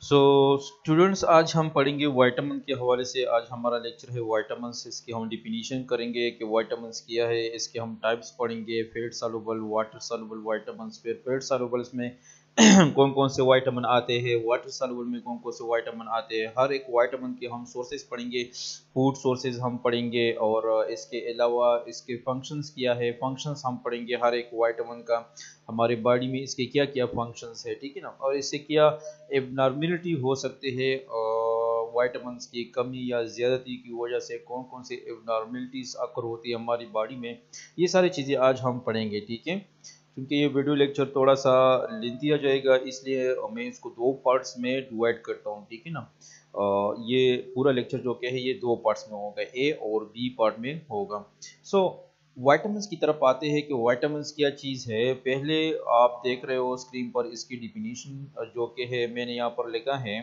So students, आज हम पढ़ेंगे वाइटामिन के हवाले से। आज हमारा लेक्चर है वाइटामिन्स। इसकी हम डिफिनीशन करेंगे कि वाइटामिन्स क्या है। इसके हम टाइप्स पढ़ेंगे, fat soluble, water soluble vitamins. फिर फैट सॉल्युबल्स में कौन कौन से वाइटामिन आते हैं, वाटर सॉल्युबल में कौन कौन से वाइटामिन आते हैं। हर एक वाइटामिन के हम सोर्सेज पढ़ेंगे, फूड सोर्सेज हम पढ़ेंगे, और इसके अलावा इसके फंक्शंस क्या है, फंक्शंस हम पढ़ेंगे हर एक वाइटामिन का, हमारी बॉडी में इसके क्या क्या फंक्शंस है, ठीक है ना। और इससे क्या एबनॉर्मेलिटी हो सकती है, वाइटामिन की कमी या ज़्यादती की वजह से कौन कौन सी एबनॉर्मेलिटीज़ अकर होती है हमारी बॉडी में, ये सारी चीज़ें आज हम पढ़ेंगे, ठीक है। क्योंकि ये वीडियो लेक्चर थोड़ा सा लेंथी आ जाएगा, इसलिए मैं इसको दो पार्ट्स में डिवाइड करता हूँ, ठीक है ना। ये पूरा लेक्चर जो क्या है ये दो पार्ट्स में होगा, ए और बी पार्ट में होगा। सो वाइटामिन्स की तरफ आते हैं कि वाइटामिन्स क्या चीज़ है। पहले आप देख रहे हो स्क्रीन पर इसकी डिफिनीशन जो कि है, मैंने यहाँ पर लिखा है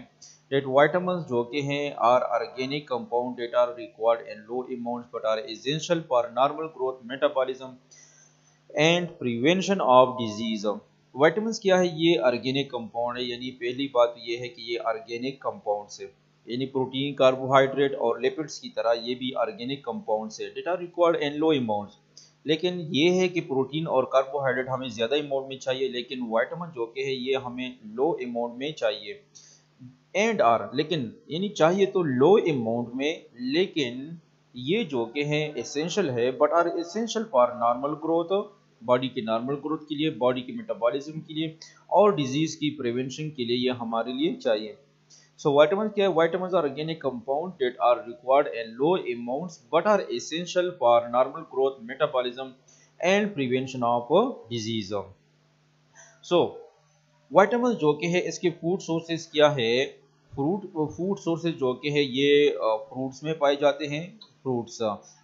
that vitamins जो कि हैं are organic compound that are required in low amounts but are essential for normal growth, metabolism and prevention of disease। Vitamins क्या है, ये ऑर्गेनिक कंपाउंड है। यानी पहली बात ये है कि ये ऑर्गेनिक कंपाउंड्स है, यानी प्रोटीन, कार्बोहाइड्रेट और लिपिड्स की तरह ये भी ऑर्गेनिक कंपाउंड्स है। That are required in low amounts. लेकिन ये है कि प्रोटीन और कार्बोहाइड्रेट हमें ज़्यादा अमाउंट में चाहिए, लेकिन विटामिन जो कि है ये हमें लो अमाउंट में चाहिए। एंड आर, लेकिन यानी चाहिए तो लो अमाउंट में, लेकिन ये जो कि है एसेंशियल है, but are essential for normal growth, body के नॉर्मल ग्रोथ के लिए, बॉडी के मेटाबॉलिज्म के लिए, और डिजीज की प्रिवेंशन के लिए ये हमारे लिए चाहिए। सो विटामिन क्या है, vitamin are organic compound that are required in low amounts but are essential for normal growth, metabolism and prevention of disease. So vitamin जो कि है इसके फूड सोर्सेज क्या है, फूड सोर्सेज जो कि है ये फ्रूट्स में पाए जाते हैं, फ्रूट्स।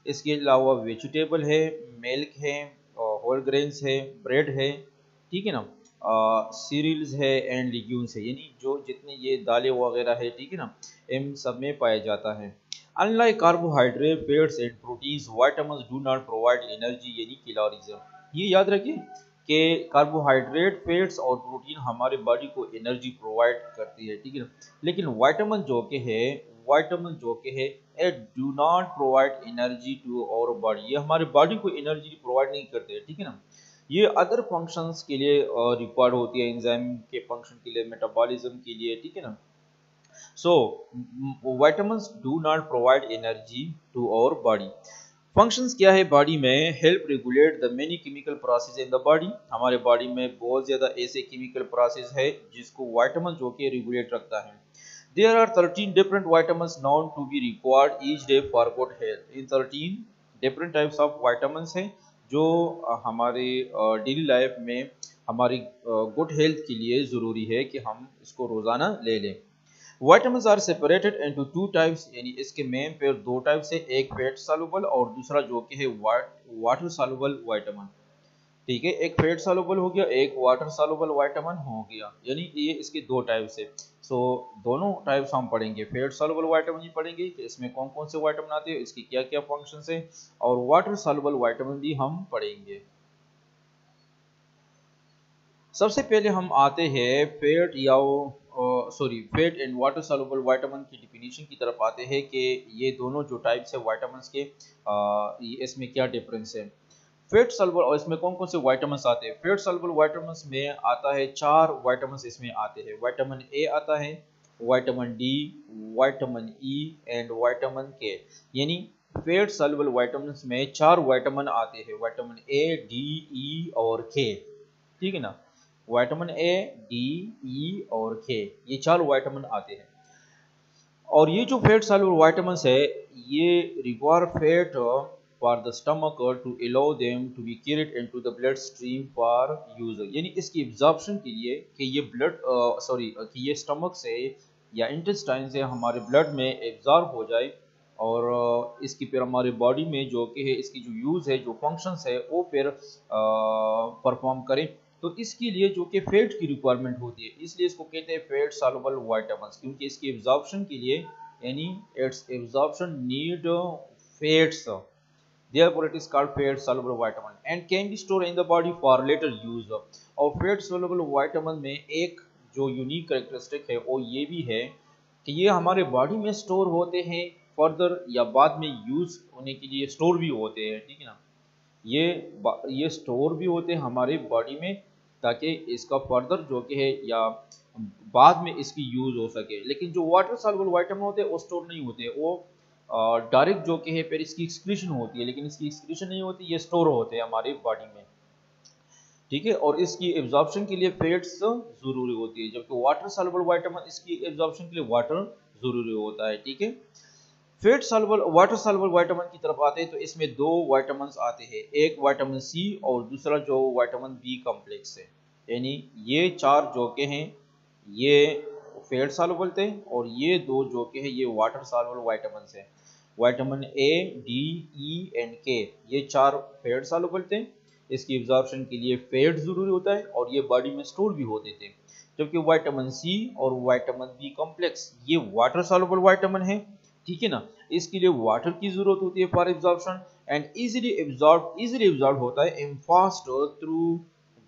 इसके अलावा वेजिटेबल है, मिल्क है, होल ग्रेन्स है, ब्रेड है, ठीक है ना, सीरियल्स है एंड लिग्यूम्स है, यानी जो जितने ये दालें वगैरह है, ठीक है ना, इन सब में पाया जाता है। Unlike carbohydrate, fats and proteins, vitamins do not provide energy यानी कैलोरीज। ये याद रखिए कि कार्बोहाइड्रेट, फैट्स और प्रोटीन हमारे बॉडी को एनर्जी प्रोवाइड करती है, ठीक है ना। लेकिन विटामिन जो कि है, विटामिन जो कि है it do not provide energy to our body, ये हमारे बॉडी को एनर्जी प्रोवाइड नहीं करते, ठीक है ना। ये अदर फंक्शंस के लिए रिक्वायर्ड होती है, एंजाइम के फंक्शन के लिए, मेटाबॉलिज्म के लिए, ठीक है ना। So vitamins do not provide energy to our body. Functions क्या है बॉडी में, help regulate the many chemical process in the body. हमारे बॉडी में बहुत ज्यादा ऐसे केमिकल प्रोसेस है जिसको विटामिन जो कि रेगुलेट रखता है। There are 13 different vitamins known to be required each day for good health. इन 13 डिफरेंट टाइप्स ऑफ विटामिन्स हैं जो हमारे डेली लाइफ में हमारी गुड हेल्थ के लिए ज़रूरी है कि हम इसको रोज़ाना ले लें। Vitamins are separated into two types, यानी इसके मेन पेयर दो टाइप्स है, एक फैट सॉल्युबल और दूसरा जो कि है वाटर सॉल्युबल विटामिन, ठीक है। एक फैट सॉल्युबल हो गया, एक वाटर सॉल्युबल विटामिन हो गया, यानी ये इसके दो टाइप्स है। सो दोनों टाइप्स हम पढ़ेंगे, फैट सॉल्युबल विटामिन ही पढ़ेंगे कि इसमें कौन कौन से विटामिन आते हैं, इसकी क्या क्या फंक्शंस है, और वाटर सॉल्युबल विटामिन भी हम पढ़ेंगे। सबसे पहले हम आते हैं फैट या fat and water soluble vitamin की डिफिनीशन की तरफ आते हैं कि ये दोनों जो टाइप्स है विटामिन्स के, इसमें क्या डिफरेंस है। फैट सॉल्युबल, और इसमें कौन कौन से विटामिन्स आते हैं। फैट सॉल्युबल विटामिन्स में आता है चार विटामिन्स इसमें आते हैं। विटामिन ए आता है, vitamin D, vitamin E and vitamin के। यानी फैट सॉल्युबल विटामिन्स में चार विटामिन आते हैं, विटामिन ए, डी, ई और के, ठीक है ना। विटामिन ए, डी, ई और के, ये चार विटामिन आते हैं। और ये जो फैट सॉल्युबल विटामिन्स है ये require fat for the stomach to allow them to be carried into the blood stream for use, यानी इसकी एब्जॉर्प्शन के लिए कि ये कि ये स्टमक से या इंटेस्टाइन से हमारे ब्लड में एब्जॉर्ब हो जाए, और इसकी फिर हमारी बॉडी में जो कि है इसकी जो यूज़ है, जो फंक्शंस है वो फिर परफॉर्म करें। तो इसके लिए जो कि फैट की रिक्वायरमेंट होती है, इसलिए इसको कहते हैं फैट सॉल्युबल विटामिन्स, क्योंकि इसकी एब्जॉर्प्शन के लिए, यानी it's absorption need fats, therefore it is called fat soluble vitamin and can be stored in the body for later use। और फैट soluble vitamin में एक जो यूनिक करेक्टरिस्टिक है वो ये भी है कि ये हमारे बॉडी में स्टोर होते हैं फर्दर या बाद में यूज होने के लिए स्टोर भी होते हैं, ठीक है ना। ये स्टोर भी होते हैं हमारे बॉडी में ताकि इसका फर्दर जो कि है या बाद में इसकी यूज हो सके। लेकिन जो वाटर सॉल्युबल विटामिन होते हैं वो स्टोर नहीं होते, वो डायरेक्ट जो कि है फिर इसकी एक्सक्रीशन होती है, लेकिन इसकी एक्सक्रीशन नहीं होती, ये स्टोर होते हैं हमारी बॉडी में, ठीक है। और इसकी एब्जॉर्प्शन के लिए फैट्स जरूरी होती है, जबकि वाटर सॉल्युबल विटामिन इसकी एब्जॉर्प्शन के लिए वाटर जरूरी होता है, ठीक है। Fat soluble water soluble vitamin की तरफ आते हैं तो इसमें दो विटामिन आते हैं, एक विटामिन सी और दूसरा जो विटामिन बी कॉम्प्लेक्स है। यानी ये चार जो के हैं ये फैट सॉल्युबल थे और ये दो जो के हैं ये वाटर सॉल्युबल विटामिन है। Vitamin A, D, E and के ये चार फैट सॉल्युबल थे, इसकी एब्जॉर्प्शन के लिए फैट जरूरी होता है और ये बॉडी में स्टोर भी होते थे। जबकि विटामिन सी और विटामिन बी कॉम्प्लेक्स ये वाटर सॉल्युबल विटामिन है, ठीक है ना। इसके लिए वाटर की जरूरत होती है for absorption and easily absorb होता है in fast through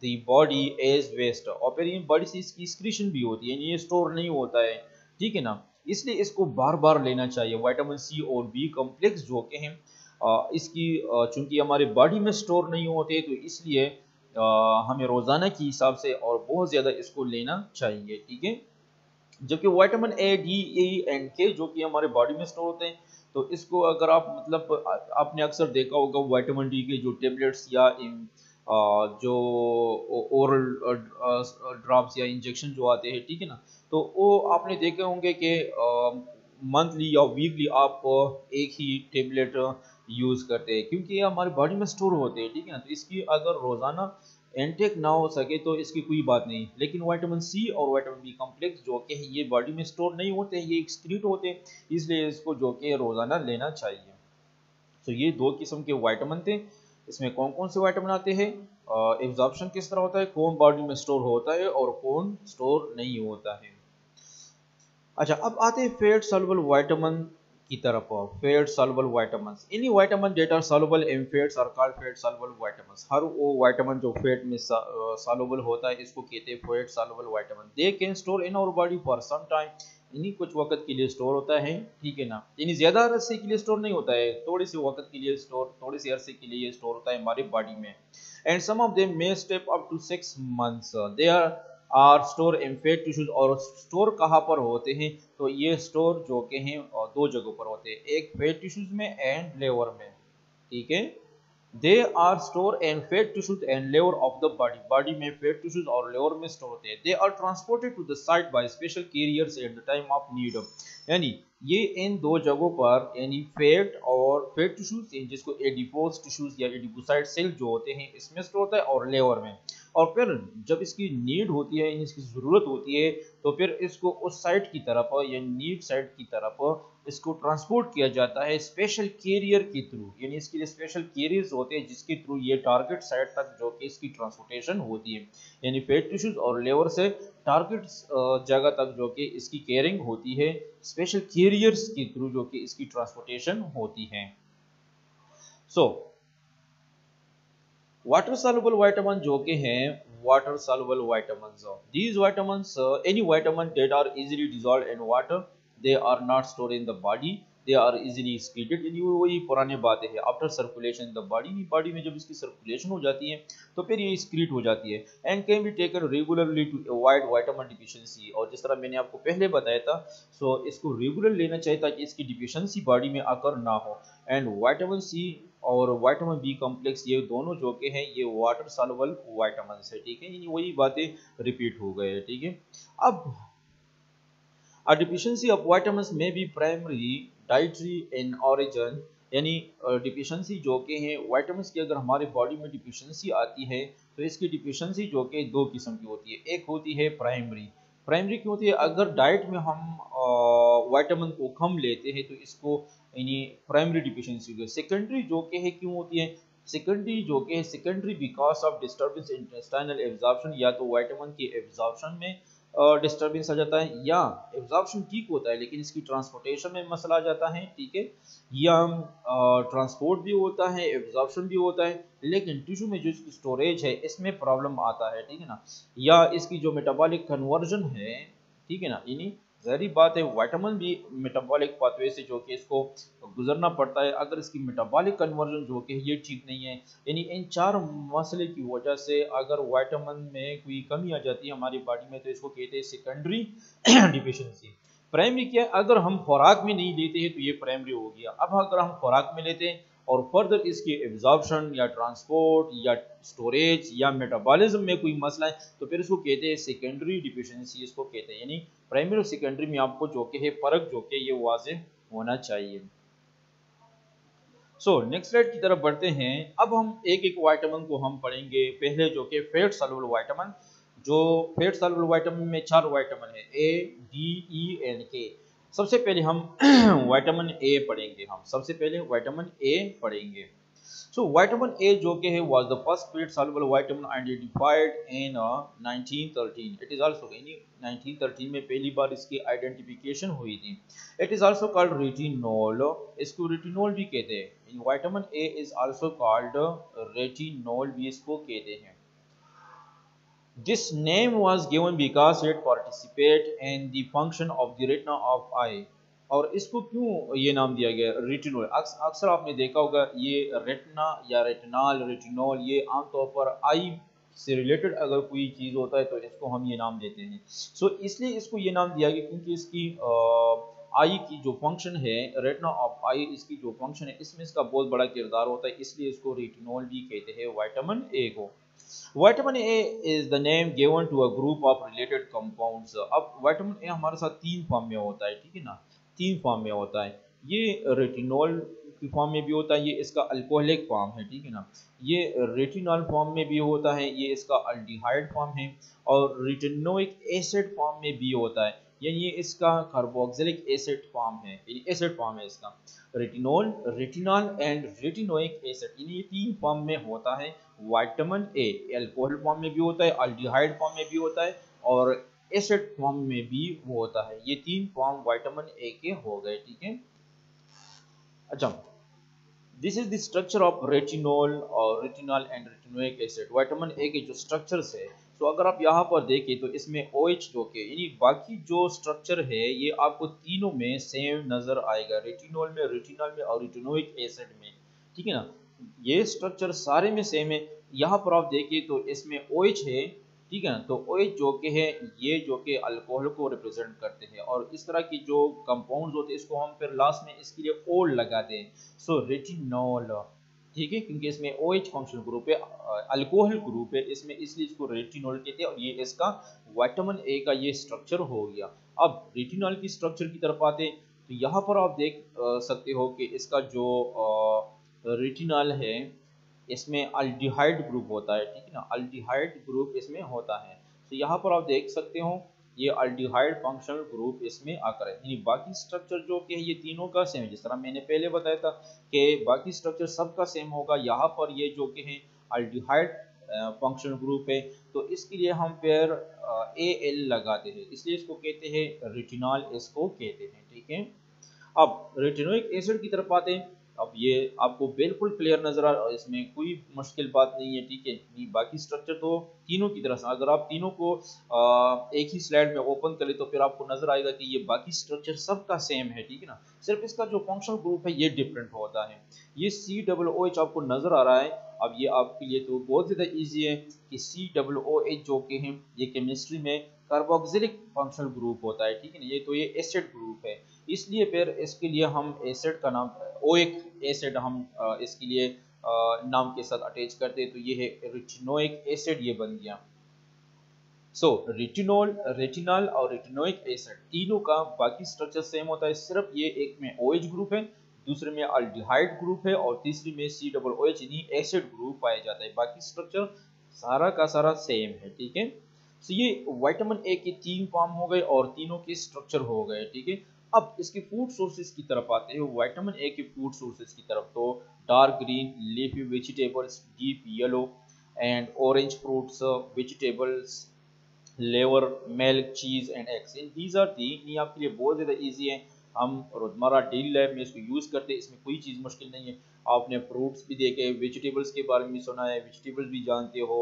the body as waste, और फिर ये बॉडी से इसकी एक्सक्रीशन भी होती है, ये स्टोर नहीं होता है, ठीक है ना। इसलिए इसको बार बार लेना चाहिए। विटामिन सी और बी कॉम्प्लेक्स जो के हैं इसकी चूंकि हमारे बॉडी में स्टोर नहीं होते तो इसलिए हमें रोजाना के हिसाब से और बहुत ज्यादा इसको लेना चाहिए, ठीक है। जबकि vitamin A, D, E and के जो कि हमारे बॉडी में स्टोर होते हैं तो इसको अगर आप मतलब आपने अक्सर देखा होगा विटामिन डी के जो टेबलेट्स या जो ओरल ड्रॉप्स या इंजेक्शन जो आते हैं, ठीक है ना, तो वो आपने देखे होंगे कि मंथली या वीकली आप एक ही टेबलेट यूज करते हैं क्योंकि ये हमारी बॉडी में स्टोर होते हैं, ठीक है ना। तो इसकी अगर रोजाना इनटेक ना हो सके तो इसकी कोई बात नहीं। लेकिन विटामिन सी और विटामिन बी कॉम्प्लेक्स जो कि ये बॉडी में स्टोर नहीं होते, ये एक्सक्रीट होते हैं, इसलिए इसको जो कि रोजाना लेना चाहिए। तो ये दो किस्म के विटामिन थे। इसमें कौन कौन से विटामिन आते हैं, एब्जॉर्प्शन किस तरह होता है, कौन बॉडी में स्टोर होता है और कौन स्टोर नहीं होता है। अच्छा, अब आते हैं फैट सॉल्युबल विटामिन की तरफ। Fat soluble vitamins, any vitamin that are soluble in fats are called fat soluble vitamins. हर वो विटामिन जो फैट में सॉल्युबल होता है इसको कहते हैं fat soluble vitamin. They can store in our body for some time, यानी कुछ वक्त के लिए स्टोर होता है, ठीक है ना। यानी ज्यादा अरसे के लिए स्टोर नहीं होता है, थोड़ी सी वक्त के लिए स्टोर, थोड़ी सी अरसे के लिए स्टोर होता है हमारी बॉडी में। And some of them may step up to 6 months. They are store in fat tissues. और स्टोर कहाँ पर होते हैं, तो ये स्टोर जो के हैं दो जगहों पर होते हैं, एक फैट टिश्यूज में एंड लेवर में, ठीक है। They are store in fat tissues and liver of the body. Body में फैट टिश्यूज और लेवर में स्टोर होते हैं। They are transported to the site by special carriers at the time of need. यानी ये इन दो जगहों पर यानी फैट और फैट टिश्यूज जिसको एडिपोज टिश्यूज या एडिपोसाइट सेल जो होते हैं इसमें स्टोर होता है और लेवर में। और फिर जब इसकी नीड होती है, इसकी ज़रूरत होती है, तो फिर इसको उस साइट की तरफ या नीड साइट की तरफ इसको ट्रांसपोर्ट किया जाता है स्पेशल कैरियर के थ्रू। यानी इसके लिए स्पेशल कैरियर्स होते हैं जिसके थ्रू ये टारगेट साइट तक जो कि इसकी ट्रांसपोर्टेशन होती है। यानी फैट टिश्यूज और लेवर से टारगेट जगह तक जो कि इसकी केयरिंग होती है स्पेशल कैरियर्स के थ्रू जो कि इसकी ट्रांसपोर्टेशन होती है। सो वाटर सॉल्युबल विटामिन जो के हैं water soluble vitamins, these vitamins any vitamin that are easily dissolved in water, they are not stored in the body, they are easily excreted। यानी वही पुराने बातें हैं, after circulation in the body में जब इसकी सर्कुलेशन हो जाती है तो फिर ये एक्सक्रीट हो जाती है and can be taken regularly to avoid vitamin deficiency. और जिस तरह मैंने आपको पहले बताया था, सो इसको रेगुलर लेना चाहिए ताकि इसकी डिफिशिएंसी बॉडी में आकर ना हो। एंड विटामिन सी और विटामिन बी कॉम्प्लेक्स ये दोनों जो के हैं ये वाटर सॉल्युबल विटामिन है, ठीक है। वही बातें रिपीट हो गए, ठीक है। अब a deficiency of vitamins may be primary dietary in origin। यानी डिफिशिएंसी जो के हैं विटामिन्स की अगर हमारे बॉडी में डिफिशिएंसी आती है तो इसकी डिफिशिएंसी जो कि दो किस्म की होती है। एक होती है प्राइमरी। प्राइमरी क्यों होती है, अगर डाइट में हम विटामिन को कम लेते हैं तो इसको यानी प्राइमरी डिफिशिएंसी होगी। सेकेंडरी जो के है क्यों होती है, सेकेंडरी जो के है secondary because of disturbance intestinal absorption, या तो विटामिन की एब्जॉर्प्शन में डिस्टर्बेंस आ जाता है, या एब्जॉर्प्शन ठीक होता है लेकिन इसकी ट्रांसपोर्टेशन में मसला आ जाता है, ठीक है, या ट्रांसपोर्ट भी होता है, एब्जॉर्प्शन भी होता है, लेकिन टिश्यू में जो इसकी स्टोरेज है इसमें प्रॉब्लम आता है, ठीक है ना, या इसकी जो मेटाबॉलिक कन्वर्जन है, ठीक है ना, यानी ज़ाहिर बात है विटामिन भी मेटाबॉलिक पाथवे से जो कि इसको गुजरना पड़ता है, अगर इसकी मेटाबॉलिक कन्वर्जन जो कि ये ठीक नहीं है, यानी इन चार मसले की वजह से अगर विटामिन में कोई कमी आ जाती है हमारी बॉडी में तो इसको कहते हैं सेकेंडरी डिफिशिएंसी। प्राइमरी क्या है, अगर हम खुराक में नहीं लेते हैं तो ये प्राइमरी हो गया। अब अगर हम खुराक में लेते हैं और फर्दर इसकी एब्जॉर्प्शन या ट्रांसपोर्ट या स्टोरेज या मेटाबॉलिज्म में कोई मसला है तो फिर इसको कहते हैं सेकेंडरी डिफिशिएंसी, इसको कहते हैं। यानी प्राइमरी और सेकेंडरी में आपको जो कि है फर्क जो कि ये वाज़ेह होना चाहिए। नेक्स्ट स्लाइड की तरफ बढ़ते हैं। अब हम एक एक विटामिन को हम पढ़ेंगे। पहले जो कि फैट सॉल्युबल विटामिन, जो फैट सॉल्युबल विटामिन में 4 विटामिन है, ए डी ई एंड के। सबसे पहले हम विटामिन ए पढ़ेंगे। हम सबसे पहले विटामिन ए पढ़ेंगे। Vitamin A जो कि है was the first fat soluble vitamin identified in 1913. It is also यानी 1913 में पहली बार इसकी आइडेंटिफिकेशन हुई थी। It is also called retinol. इसको retinol भी कहते हैं। Vitamin A is also called retinol भी इसको कहते हैं। This name was given because it participate in the function of the retina of eye. और इसको क्यों ये नाम दिया गया रेटिनोल? अक्सर आपने देखा होगा ये रेटिना या रेटिनॉल, रेटिनोल, ये आमतौर पर आई से रिलेटेड अगर कोई चीज़ होता है तो इसको हम ये नाम देते हैं। इसलिए इसको ये नाम दिया गया क्योंकि इसकी आई की जो फंक्शन है, रेटिना ऑफ आई, इसकी जो फंक्शन है इसमें इसका बहुत बड़ा किरदार होता है, इसलिए इसको रेटिनोल भी कहते हैं विटामिन ए को। Vitamin A is the name given to a group of related compounds. अब विटामिन ए हमारे साथ 3 फॉर्म में होता है, ठीक है ना, 3 फॉर्म में होता है। ये रेटिनॉल की फॉर्म में भी होता है, ये इसका अल्कोहलिक फॉर्म है, ठीक है ना, ये रेटिनॉल फॉर्म में भी होता है, ये इसका अल्डिहाइड फॉर्म है, और रेटिनोइक एसिड फॉर्म में भी होता है, यानी ये इसका कार्बोक्सिलिक एसिड फॉर्म है, एसिड फॉर्म है इसका। Retinol, retinol and retinoic acid, ये 3 फॉर्म में होता है विटामिन ए। अल्कोहल फॉर्म में भी होता है, अल्डिहाइड फॉर्म में भी होता है, और एसिड फॉर्म में भी वो होता है। ये 3 फॉर्म विटामिन ए के हो गए, ठीक है। अच्छा, this is the structure of retinol और retinol and retinoic acid. Vitamin A के जो स्ट्रक्चर्स है, तो अगर आप यहाँ पर देखें तो इसमें OH जो के यानी बाकी जो स्ट्रक्चर है ये आपको तीनों में सेम नजर आएगा, रेटिनॉल में, रेटिनॉल में और रेटिनोइक एसिड में, ठीक है ना, ये स्ट्रक्चर सारे में सेम है। यहाँ पर आप देखिए तो इसमें OH है, ठीक है ना, तो OH जो के है ये जो के अल्कोहल को रिप्रेजेंट करते हैं, और इस तरह की जो कंपाउंड्स होते हैं इसको हम फिर लास्ट में इसके लिए ओल लगाते हैं, रेटिनॉल, ठीक है, क्योंकि इसमें OH फंक्शनल ग्रुप है, अल्कोहल ग्रुप है इसमें, इसलिए इसको रेटिनॉल कहते हैं, और ये इसका विटामिन ए का ये स्ट्रक्चर हो गया। अब रेटिनॉल की स्ट्रक्चर की तरफ आते हैं तो यहाँ पर आप देख सकते हो कि इसका जो रेटिनॉल है इसमें अल्डिहाइड ग्रुप होता है, ठीक है ना, अल्डिहाइड ग्रुप इसमें होता है। तो यहाँ पर आप देख सकते हो ये अल्डिहाइड फंक्शनल ग्रुप इसमें आकर है, यानी बाकी स्ट्रक्चर जो कि ये तीनों का सेम है, जिस तरह मैंने पहले बताया था कि बाकी स्ट्रक्चर सबका सेम होगा, यहाँ पर ये जो कि है अल्डिहाइड फंक्शनल ग्रुप है, तो इसके लिए हम फिर AL लगाते हैं, इसलिए इसको कहते हैं रेटिनॉल, इसको कहते हैं, ठीक है। अब रेटिनोइक एसिड की तरफ आते हैं। अब ये आपको बिल्कुल क्लियर नजर आ रहा है, इसमें कोई मुश्किल बात नहीं है, ठीक है, बाकी स्ट्रक्चर तो तीनों की तरह से, अगर आप तीनों को एक ही स्लाइड में ओपन करें तो फिर आपको नजर आएगा कि ये बाकी स्ट्रक्चर सबका सेम है, ठीक है ना, सिर्फ इसका जो फंक्शनल ग्रुप है ये डिफरेंट होता है। ये COOH आपको नजर आ रहा है। अब ये आपके लिए तो बहुत ज़्यादा ईजी है कि COOH जो कि है ये केमिस्ट्री में कार्बोक्सिलिक फंक्शनल ग्रुप होता है, ठीक है ना, ये तो ये एसिड ग्रुप है, इसलिए फिर इसके लिए हम एसिड का नाम ओइक एसिड हम इसके लिए नाम के साथ अटैच करते हैं, तो ये है रेटिनोइक एसिड, ये बन गया। रेटिनॉल, रेटिनॉल और रेटिनोइक एसिड तीनों का बाकी स्ट्रक्चर सेम होता है, सिर्फ ये एक में OH ग्रुप है, दूसरे में अल्डिहाइड ग्रुप है, और तीसरी में COOH यानी एसिड ग्रुप पाया जाता है, बाकी स्ट्रक्चर सारा का सारा सेम है, ठीक है। ये विटामिन ए के 3 फॉर्म हो गए और तीनों के स्ट्रक्चर हो गए, ठीक है। अब इसके फूड सोर्सेज की तरफ आते हैं, विटामिन ए के फूड सोर्सेज की तरफ, तो dark green leafy vegetables, deep yellow and orange fruits, vegetables, liver, milk, cheese and eggs. These are the, ये आपके लिए बहुत ज़्यादा ईजी है, हम रोज़मर्रा डेली लाइफ में इसको यूज़ करते हैं, इसमें कोई चीज़ मुश्किल नहीं है। आपने फ्रूट्स भी देखे, वेजिटेबल्स के बारे में सुना है, वेजिटेबल्स भी जानते हो,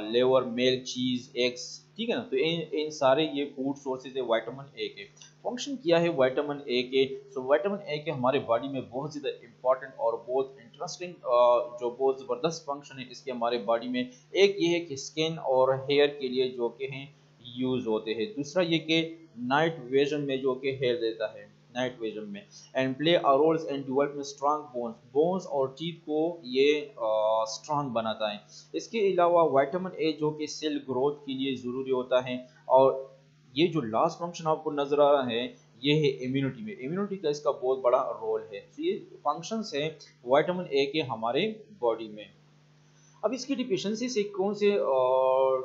लेवर, मिल्क, चीज़, एग्स, ठीक है ना। तो इन सारे ये फूड सोर्सेज है विटामिन ए के। फंक्शन किया है विटामिन ए के? सो विटामिन ए के हमारे बॉडी में बहुत ज़्यादा इंपॉर्टेंट और बहुत इंटरेस्टिंग जो बहुत ज़बरदस्त फंक्शन है इसके हमारे बॉडी में। एक ये है कि स्किन और हेयर के लिए जो कि हैं यूज़ होते हैं। दूसरा ये कि नाइट विजन में जो कि हेल्प देता है नाइट विजन में, and play a roles in developing strong bones, bones और टीथ को ये स्ट्रॉन्ग बनाता है। इसके अलावा विटामिन ए जो कि सेल ग्रोथ के लिए ज़रूरी होता है। और ये जो लास्ट फंक्शन आपको नजर आ रहा है ये है इम्यूनिटी में, इम्यूनिटी का इसका बहुत बड़ा रोल है। तो ये फंक्शंस है विटामिन ए के हमारे बॉडी में। अब इसकी डिफिशियंसी से कौन से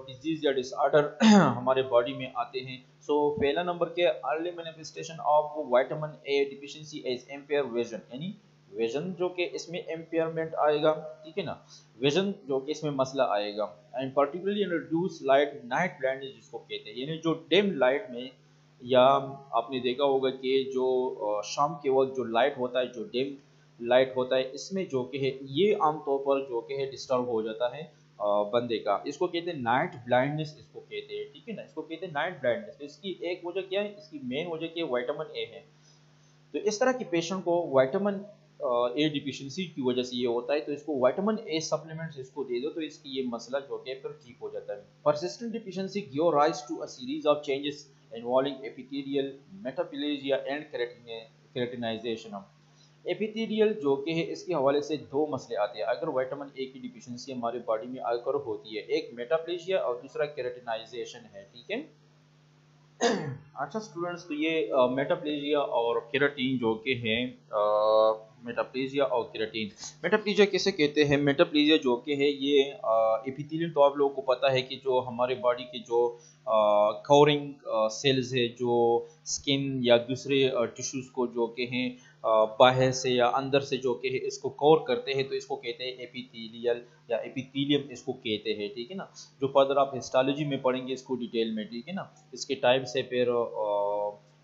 डिजीज या डिसऑर्डर हमारे बॉडी में आते हैं? सो पहला नंबर के early manifestation of vitamin A deficiency is empire vision, यानी विजन जो कि इसमें इम्पेयरमेंट आएगा, ठीक है ना, विजन जो कि इसमें मसला आएगा। And particularly reduce light, night blindness जिसको कहते हैं, यानी जो डिम लाइट में, या आपने देखा होगा कि जो शाम के वक्त जो लाइट होता है, जो डिम लाइट होता है, इसमें जो कि है ये आमतौर पर जो कि है डिस्टर्ब हो जाता है बंदे का। इसको कहते हैं नाइट ब्लाइंडनेस, इसको कहते हैं, ठीक है ना, इसको कहते हैं नाइट ब्लाइंडनेस। तो इसकी एक वजह क्या है? इसकी मेन वजह क्या है? विटामिन ए है। तो इस तरह के पेशेंट को विटामिन ए डिफिशिएंसी की वजह से ये होता है, तो इसको विटामिन ए सप्लीमेंट्स इसको दे दो तो इसकी ये मसला जो है फिर ठीक हो जाता है। Persistent deficiency give rise to a series of changes involving epithelial, metaplasia and keratinisation. Epithelial जो कि है इसके हवाले से दो मसले आते हैं अगर विटामिन ए की डिफिशिएंसी हमारे बॉडी में अगर होती है, एक मेटाप्लेजिया और दूसरा केराटिनाइजेशन है, ठीक है। अच्छा स्टूडेंट्स, तो ये मेटाप्लेजिया और केराटीन जो कि हैं, मेटाप्लेजिया और केराटीन, मेटाप्लेजिया किसे कहते हैं? मेटाप्लेजिया जो कि है ये एपिथेलियम, तो आप लोगों को पता है कि जो हमारे बॉडी के जो कवरिंग सेल्स है, जो स्किन या दूसरे टिश्यूज को जो कि हैं बाहर से या अंदर से जो कि है इसको कवर करते हैं, तो इसको कहते हैं एपिथेलियल या एपिथेलियम इसको कहते हैं, ठीक है ना। जो फर्दर आप हिस्टोलॉजी में पढ़ेंगे इसको डिटेल में, ठीक है ना, इसके टाइप से फिर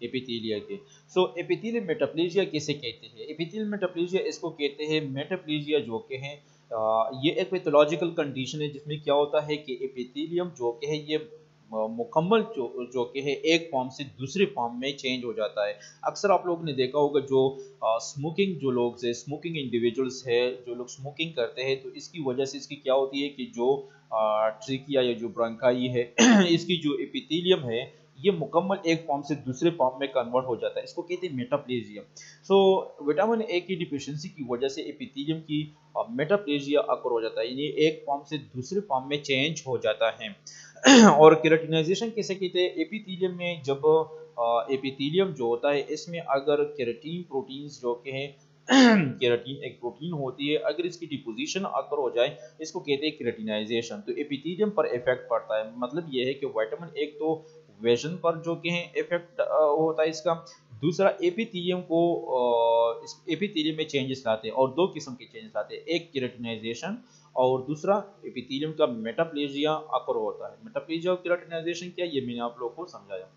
एपिथेलिया के। सो एपिथेलियल मेटाप्लेजिया किसे कहते हैं? एपिथेलियल मेटाप्लेजिया इसको कहते हैं, मेटाप्लेजिया जो कि है ये एक पैथोलॉजिकल कंडीशन है जिसमें क्या होता है कि एपिथेलियम जो कि है ये मुकम्मल जो कि है एक फॉर्म से दूसरे फॉर्म में चेंज हो जाता है। अक्सर आप लोगों ने देखा होगा जो स्मोकिंग जो लोग है, स्मोकिंग इंडिविजुअल्स है, जो लोग स्मोकिंग करते हैं, तो इसकी वजह से इसकी क्या होती है कि जो ट्रिकिया या जो ब्रोंकाई है इसकी जो एपिथेलियम है ये मुकम्मल एक फॉर्म से दूसरे फॉर्म में कन्वर्ट हो जाता है, इसको कहते हैं मेटाप्लेजिया। सो विटामिन ए की डिफिशियंसी की वजह से एपिथेलियम की मेटाप्लेजिया अकर हो जाता है, यानी एक फॉर्म से दूसरे फॉर्म में चेंज हो जाता है। और केराटिनाइजेशन किसे कहते हैं? एपिथेलियम में जब एपिथेलियम जो होता है इसमें अगर केराटिन प्रोटीन्स जो के हैं केराटिन एक प्रोटीन होती है, अगर इसकी डिपोजिशन अकर हो जाए इसको कहते हैं केराटिनाइजेशन। तो एपिथेलियम पर इफेक्ट पड़ता है, मतलब ये है कि विटामिन एक तो विजन पर जो के हैं इफेक्ट होता है इसका, दूसरा एपिथेलियम को इस एपिथेलियम में चेंजेस लाते हैं, और दो किस्म के चेंजेस लाते हैं, एक केराटिनाइजेशन और दूसरा एपिथेलियम का मेटाप्लेजिया अकर होता है। मेटाप्लेजिया और केराटिनाइजेशन क्या, ये मैंने आप लोगों को समझाया।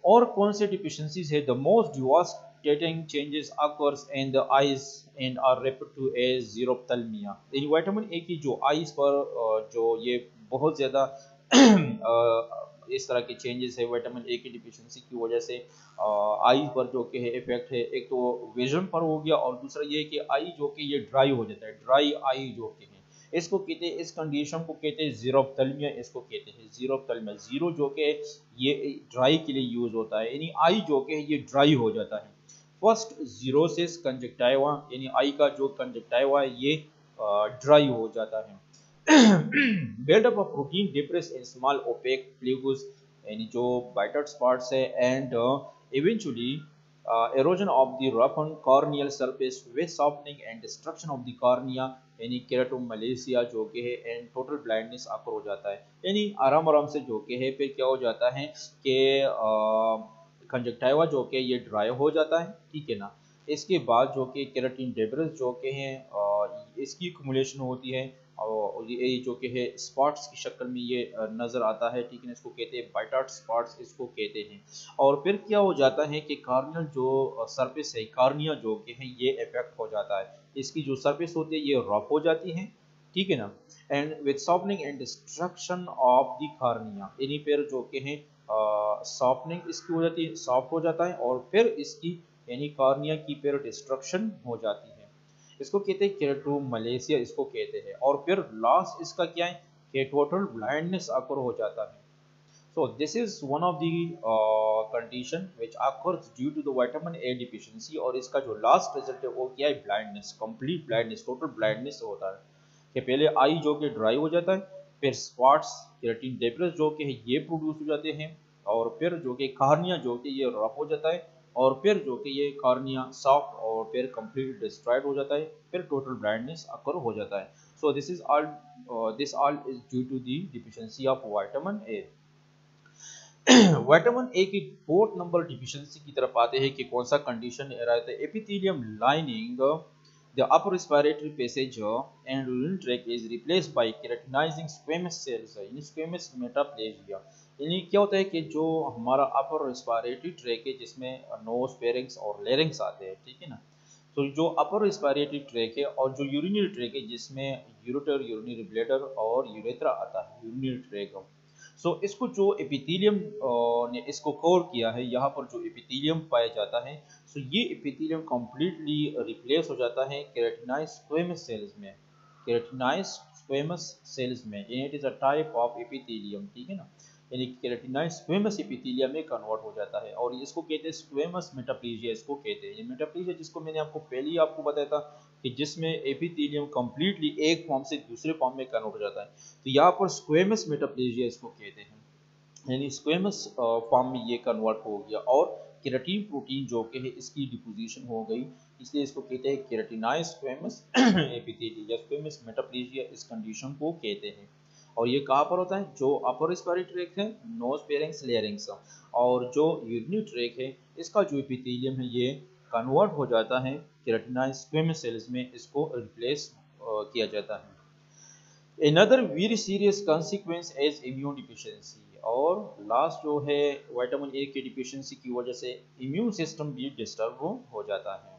और कौन से डिफिशियंसीज है? The most devastating changes occurs in the eyes and are referred to as xerophthalmia. In vitamin A की जो आईज पर जो ये बहुत ज़्यादा इस तरह के चेंजेस है विटामिन ए की डिफिशियंसी की वजह से आई पर जो कि है इफेक्ट है, एक तो विजन पर हो गया और दूसरा ये कि आई जो कि ये ड्राई हो जाता है, ड्राई आई जो कि है इसको कहते हैं, इस कंडीशन को कहते हैं ज़ीरोफ्थल्मिया, इसको कहते हैं ज़ीरोफ्थल्मिया। ज़ीरो जो कि ये ड्राई के लिए यूज होता है, यानी आई जो कि ये ड्राई हो जाता है। फर्स्ट ज़ीरोसिस कंजक्टाइवा, यानी आई का जो कंजक्टाइवा है ये ड्राई हो जाता है। buildup of protein depress in small opaque plugins, यानी जो bited spots है, and eventually erosion of the roughened corneal surface with softening and destruction of the cornea, यानी केराटोमलेशिया जो कि है, एंड टोटल ब्लाइंडनेस आकर हो जाता है। यानी आराम आराम से जो कि है फिर क्या हो जाता है कि कंजक्टाइवा जो कि ये ड्राई हो जाता है, ठीक है ना। इसके बाद जो कि केराटिन डेब्रिस जो कि हैं इसकी एक्युमुलेशन होती है, और ये जो कि है स्पॉट्स की शक्ल में ये नज़र आता है, ठीक है। इसको कहते हैं बाइटार्ड स्पॉट्स इसको कहते हैं। और फिर क्या हो जाता है कि कार्नियल जो सरफेस है, कार्निया जो कि है ये इफेक्ट हो जाता है, इसकी जो सरफेस होती है ये रफ हो जाती है, ठीक है ना। And with softening and destruction of the cornea, यानी फिर जो कि है सॉफ्टनिंग इसकी हो जाती है, सॉफ्ट हो जाता है, और फिर इसकी यानी कार्निया की फिर डिस्ट्रक्शन हो जाती है। इसको कहते हैं केराटोमलेशिया इसको कहते हैं। और फिर लास्ट इसका क्या है कि टोटल ब्लाइंडनेस अकर हो जाता है। So this is one of the condition which occurs due to the vitamin A deficiency। और इसका जो लास्ट रिजल्ट है वो क्या है, blindness, complete blindness, total blindness होता है कि पहले आई जो कि ड्राई हो जाता है, फिर स्पॉट्स केराटिन डेब्रिस जो कि है ये प्रोड्यूस हो जाते हैं, और फिर जो कि कार्निया जो कि ये रफ हो जाता है, और फिर जो कि ये कार्निया सॉफ्ट और फिर कंप्लीट डिस्ट्रॉयड हो जाता है, फिर टोटल ब्लाइंडनेस अकर हो जाता है। So this all is due to the deficiency of vitamin A. Vitamin A की 4th नंबर डिफिशिएंसी की तरफ आते हैं कि कौन सा कंडीशन रहता है, epithelium lining the upper respiratory passage and urinary tract is replaced by keratinizing squamous cells in squamous metaplasia। यानी क्या होता है कि जो हमारा अपर रिस्पायरेटरी ट्रैक है जिसमें नोज, फेरिंक्स और लेरिंक्स आते हैं, ठीक है ना। तो जो अपर रिस्पायरेटरी ट्रैक है और जो यूरिनरी ट्रैक है जिसमें यूरेटर, यूरिनरी ब्लैडर और यूरेथ्रा आता है, यूरिनरी ट्रैक। सो इसको जो एपिथेलियम ने इसको कवर किया है, यहाँ पर जो एपिथेलियम पाया जाता है, सो ये एपिथेलियम कंप्लीटली रिप्लेस हो जाता है केराटिनाइज स्क्वेमस सेल्स में, केराटिनाइज स्क्वेमस सेल्स में। It is a type of epithelium, ठीक है ना, यानी केराटिनाइज स्क्वेमस एपिथेलियम में कन्वर्ट हो जाता है। और इसको कहते हैं स्क्वेमस मेटाप्लेजिया इसको कहते हैं। ये मेटाप्लेजिया जिसको मैंने आपको पहले ही आपको बताया था कि जिसमें एपिथेलियम कंप्लीटली एक फॉर्म से दूसरे फॉर्म में कन्वर्ट हो जाता है, तो यहाँ पर स्क्वेमस मेटाप्लेजिया इसको कहते हैं, यानी स्क्वेमस फॉर्म में ये कन्वर्ट हो गया और केराटिन प्रोटीन जो कि है इसकी डिपोजिशन हो गई, इसलिए इसको कहते हैं केराटिनाइज स्क्वेमस एपिथेलियम या स्क्वेमस मेटाप्लेजिया इस कंडीशन को कहते हैं। और ये कहाँ पर होता है, जो अपर रिस्पिरेटरी ट्रैक्ट है, नोज, फेरिंक्स, लेरिंक्स, और जो यूरिनरी ट्रैक्ट है इसका जो एपिथेलियम है ये कन्वर्ट हो जाता है केराटिनाइज स्क्वेमस सेल्स में, इसको रिप्लेस किया जाता है। Another very serious consequence is immune deficiency। और लास्ट जो है विटामिन ए की डिफिशिएंसी की वजह से इम्यून सिस्टम भी डिस्टर्ब हो जाता है।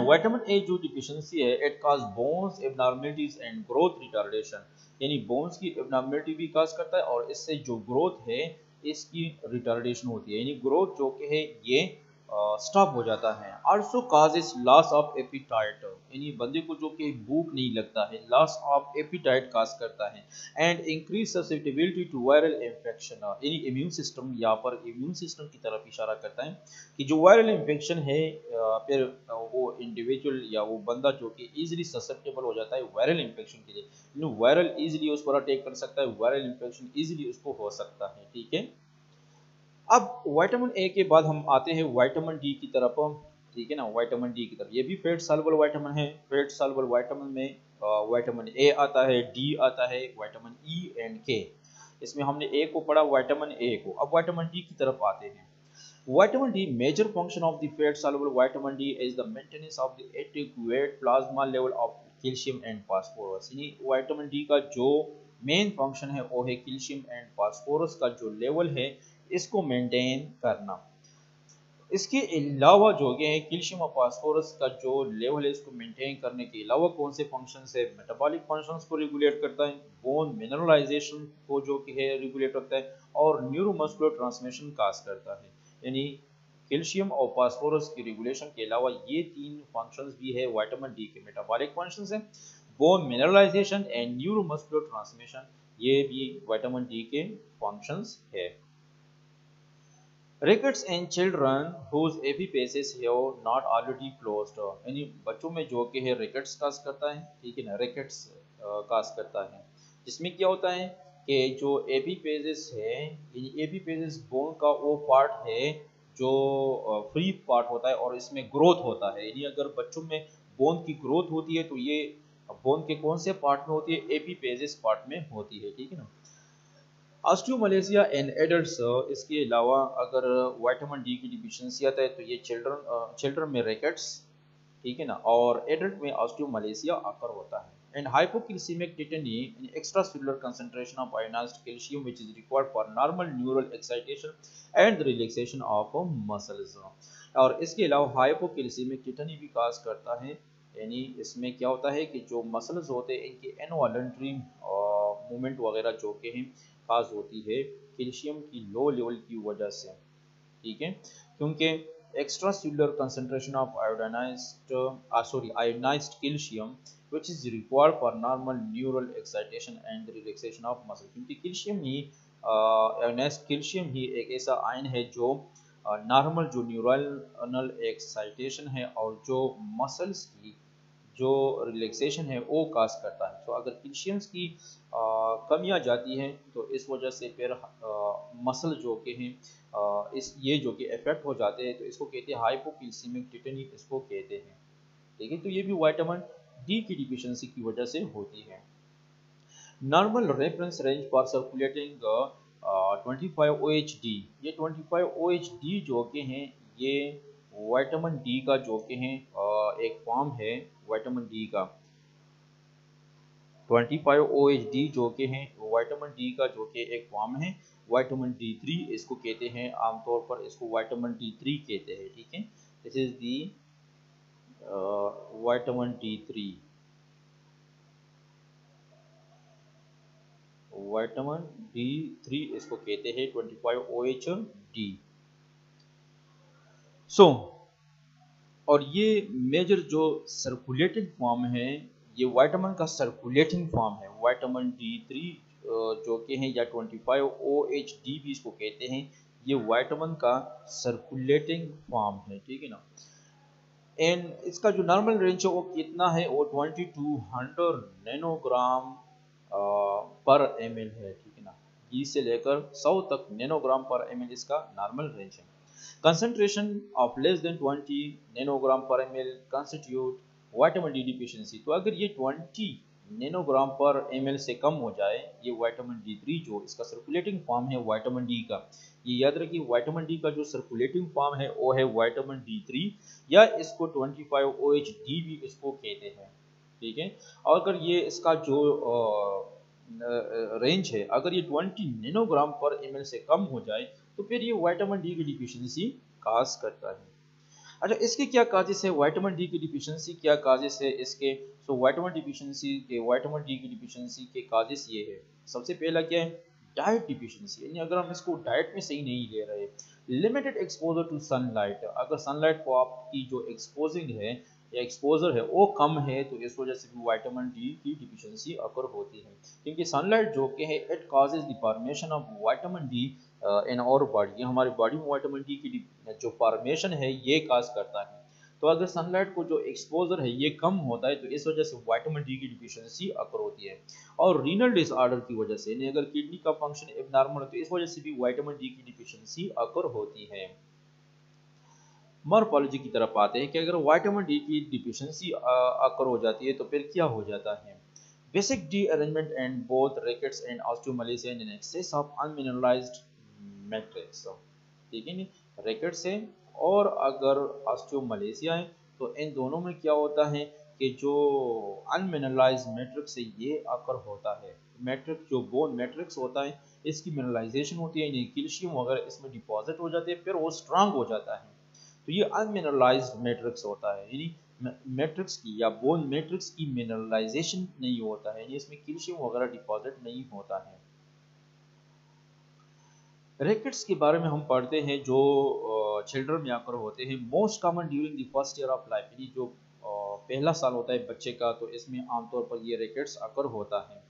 विटामिन ए जो डिफिशिएंसी है, it cause bones abnormalities and growth retardation, यानी बोन्स की एबनॉर्मलिटी भी कॉज करता है और इससे जो ग्रोथ है इसकी रिटार्डेशन होती है, यानी ग्रोथ जो कि है ये स्टॉप हो जाता है। Also causes loss of appetite, यानी बंदे को जो कि भूख नहीं लगता है, लॉस ऑफ एपिटाइट कॉज करता है। And increase susceptibility to viral infection, यानी इम्यून सिस्टम, यहाँ पर इम्यून सिस्टम की तरफ इशारा करता है कि जो वायरल इन्फेक्शन है फिर वो इंडिविजुअल या वो बंदा जो कि इजीली ससेप्टेबल हो जाता है वायरल इन्फेक्शन के लिए, वायरल इजीली उस पर अटैक कर सकता है, वायरल इन्फेक्शन इजीली उसको हो सकता है, ठीक है। अब विटामिन ए के बाद हम आते हैं विटामिन डी की तरफ, ठीक है ना। विटामिन डी की तरफ, ये भी फैट सॉल्युबल विटामिन है। फैट सॉल्युबल विटामिन में विटामिन ए आता है, डी आता है, विटामिन ई एंड के। इसमें हमने ए को पढ़ा, विटामिन ए को। अब विटामिन डी की तरफ आते हैं। Vitamin D major function of the fat soluble vitamin D is the maintenance of the adequate plasma level of calcium and phosphorus। यानी विटामिन डी का जो मेन फंक्शन है वो है कैल्शियम एंड फास्फोरस का जो लेवल है इसको मेंटेन करना। इसके अलावा जो है कैल्शियम और फास्फोरस का जो लेवल है इसको मेंटेन करने के अलावा कौन से फंक्शंस है, मेटाबॉलिक फंक्शंस को रेगुलेट करता है, बोन मिनरलाइजेशन को जो कि है रेगुलेट करता है, और न्यूरोमस्कुलर ट्रांसमिशन काज करता है। यानी कैल्शियम और फास्फोरस की रेगुलेशन के अलावा ये 3 फंक्शंस भी है विटामिन डी के, मेटाबॉलिक फंक्शंस है, bone mineralisation and neuromuscular transmission, ये भी विटामिन डी के फंक्शंस है। Rickets in children whose epiphyses have not already closed, यानी बच्चों में जो कि है रिकेट्स काज करता है, ठीक है ना, रिकेट्स काज करता है, जिसमें क्या होता है कि जो एपीफेजेस है, यानी एपीफेजेस बोन का वो पार्ट है जो फ्री पार्ट होता है और इसमें ग्रोथ होता है। यानी अगर बच्चों में बोन की ग्रोथ होती है तो ये बोन के कौन से पार्ट में होती है, एपीफेजेस पार्ट में होती है, ठीक है ना। ऑस्टियोमलेशिया इन एडल्ट्स, इसके अलावा अगर विटामिन डी की डिफिशिएंसी आता है तो ये चिल्ड्रन में रिकेट्स, ठीक है ना, और एडल्ट में ऑस्टियोमलेशिया आकर होता है। And hypocalcemic tetany in extra cellular concentration of ionized calcium which is required for normal neural excitation and relaxation of muscles. और इसके अलावा हाइपोकैल्सीमिक टेटनी भी काज करता है, यानी इसमें क्या होता है कि जो मसल्स होते हैं इनकी इनवॉलंटरी मूवमेंट वगैरह जो कि हैं काज होती है कैल्शियम की लो लेवल की वजह से, ठीक है, क्योंकि extra cellular concentration of ionized calcium which is required for normal neural excitation and relaxation of muscle, क्योंकि कैल्शियम ही ionized कैल्शियम ही एक ऐसा आयन है जो नॉर्मल जो न्यूरल एक्साइटेशन है और जो मसल्स की जो रिलैक्सेशन है वो काज करता है। तो अगर कैल्शियम्स की कमी आ जाती है तो इस वजह से फिर मसल जो के हैं इस ये जो कि इफेक्ट हो जाते हैं, तो इसको कहते हैं हाइपोकैल्सीमिक टेटनी, इसको कहते हैं, ठीक है। तो ये भी विटामिन डी की डिफिशियंसी की वजह से होती है। Normal reference range for circulating 25 OHD, ये 25 OHD जो के हैं ये विटामिन डी का जो के हैं एक फॉर्म है विटामिन डी का। 25 OHD जो के हैं विटामिन डी का जो कि एक फॉर्म है। विटामिन D3 इसको कहते हैं, आमतौर पर इसको विटामिन D3 कहते हैं, ठीक है। This is the vitamin D3, vitamin D3 इसको कहते हैं 25 OHD। सो और ये मेजर जो सर्कुलेटिंग फॉर्म है, ये विटामिन का सर्कुलेटिंग फॉर्म है विटामिन D3 जो कि है, या 25 OHD भी इसको कहते हैं, ये विटामिन का सर्कुलेटिंग फॉर्म है, ठीक है ना। एंड इसका जो नॉर्मल रेंज है वो कितना है, वो 2200 नैनोग्राम पर ml है, ठीक है ना। 20 से लेकर 100 तक नैनोग्राम पर ml इसका नॉर्मल रेंज है। Concentration of less than 20 nanogram पर ml constitute vitamin D deficiency. तो अगर ये 20 नैनोग्राम पर ml से कम हो जाए, ये विटामिन D3 जो इसका सर्कुलेटिंग फॉर्म है विटामिन डी का, ये याद रखिए विटामिन डी का जो सर्कुलेटिंग फॉर्म है वो है विटामिन D3, या इसको 25 OHD भी इसको कहते हैं, ठीक है। और अगर ये इसका जो रेंज है, अगर ये 20 नैनोग्राम पर ml से कम हो जाए तो फिर ये विटामिन डी की डिफिशियंसी काज करता है। अच्छा, इसके क्या काजेस है, विटामिन डी की डिफिशियंसी क्या काजेस है इसके। सो विटामिन डी की डिफिशियंसी के काजेस ये है। सबसे पहला क्या है, डाइट डिफिशियंसी, यानी अगर हम इसको डाइट में सही नहीं ले रहे। लिमिटेड एक्सपोजर टू सनलाइट, अगर सनलाइट को आपकी जो एक्सपोजिंग है या एक्सपोजर है वो कम है तो इस वजह से भी विटामिन डी की डिफिशियंसी अकर होती है, क्योंकि सनलाइट जो कि है it causes the formation of vitamin D in our body, हमारी बॉडी में विटामिन डी की जो फॉर्मेशन है ये काज करता है। तो अगर सनलाइट को जो एक्सपोजर है ये कम होता है तो इस वजह से विटामिन डी की डिफिशियंसी अकर होती है। और रीनल डिसऑर्डर की वजह से, यानी अगर किडनी का फंक्शन एबनॉर्मल है तो इस वजह से भी विटामिन डी की डिफिशियंसी अकर होती है। मॉर्फोलॉजी की तरफ आते हैं कि अगर विटामिन डी की डिफिशियंसी अकर हो जाती है तो फिर क्या हो जाता है। Basic derangement and both rickets and osteomalacia in excess of unmineralized matrix, ठीक है नी, रिकेट्स है और अगर ऑस्टियोमलेशिया है तो इन दोनों में क्या होता है कि जो अनमिनरलाइज्ड मैट्रिक्स है ये अकर होता है। मैट्रिक्स जो बोन मैट्रिक्स होता है इसकी मिनरलाइजेशन होती है, यानी कैल्शियम वगैरह इसमें डिपॉजिट हो जाते हैं, फिर वो स्ट्रांग हो जाता है। तो ये अनमिनरलाइज्ड मैट्रिक्स होता है, यानी मैट्रिक्स की या बोन मैट्रिक्स की मिनरलाइजेशन नहीं होता है, यानी इसमें कैल्शियम वगैरह डिपॉजिट नहीं होता है। रिकेट्स के बारे में हम पढ़ते हैं जो चिल्ड्रन में आकर होते हैं। Most common during the first year of life, यानी जो पहला साल होता है बच्चे का, तो इसमें आमतौर पर ये रिकेट्स आकर होता है।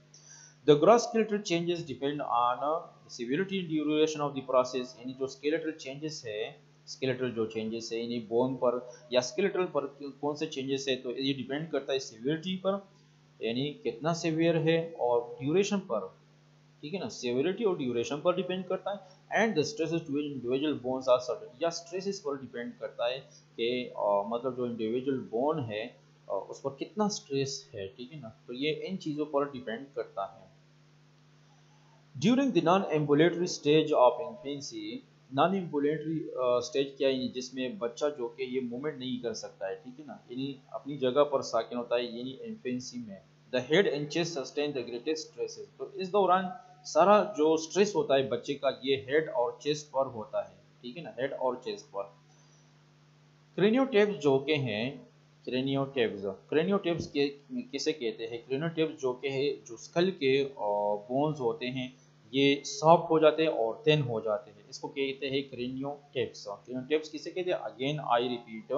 The gross skeletal changes depend on severity and duration of the process, यानी जो स्केलेटल चेंजेस है, स्केलेटल जो चेंजेस है यानी बोन पर या स्केलेटल पर कौन से चेंजेस है, तो ये डिपेंड करता है सिवियरिटी पर, यानी कितना सिवियर है, और ड्यूरेशन पर, ठीक है ना, सेवेरिटी और ड्यूरेशन पर डिपेंड करता है। And the stresses to individual bones are certain, या स्ट्रेसेस पर डिपेंड करता है कि मतलब जो इंडिविजुअल बोन है उस पर कितना स्ट्रेस है, ठीक है ना, तो ये इन चीज़ों पर डिपेंड करता है। During the non ambulatory stage of infancy non ambulatory stage क्या है, जिसमें बच्चा जो कि ये मूवमेंट नहीं कर सकता है, ठीक है ना, यानी अपनी जगह पर साकिन होता है, यानी इन्फेंसी में। The head and chest sustain the greatest stresses, तो इस दौरान सारा जो स्ट्रेस होता है बच्चे का ये हेड और चेस्ट पर होता है, ठीक है ना, हेड और चेस्ट पर। क्रेनियोटेप्स जो के हैं, क्रेनियोटेप्स के किसे कहते हैं, क्रेनियोटेप्स जो के है जो स्कल के बोन्स होते हैं ये सॉफ्ट हो जाते हैं और थिन हो जाते हैं, इसको कहते हैं क्रेनियोटेप्स। क्रेनियोटेप्स किसे कहते हैं, अगेन आई रिपीट,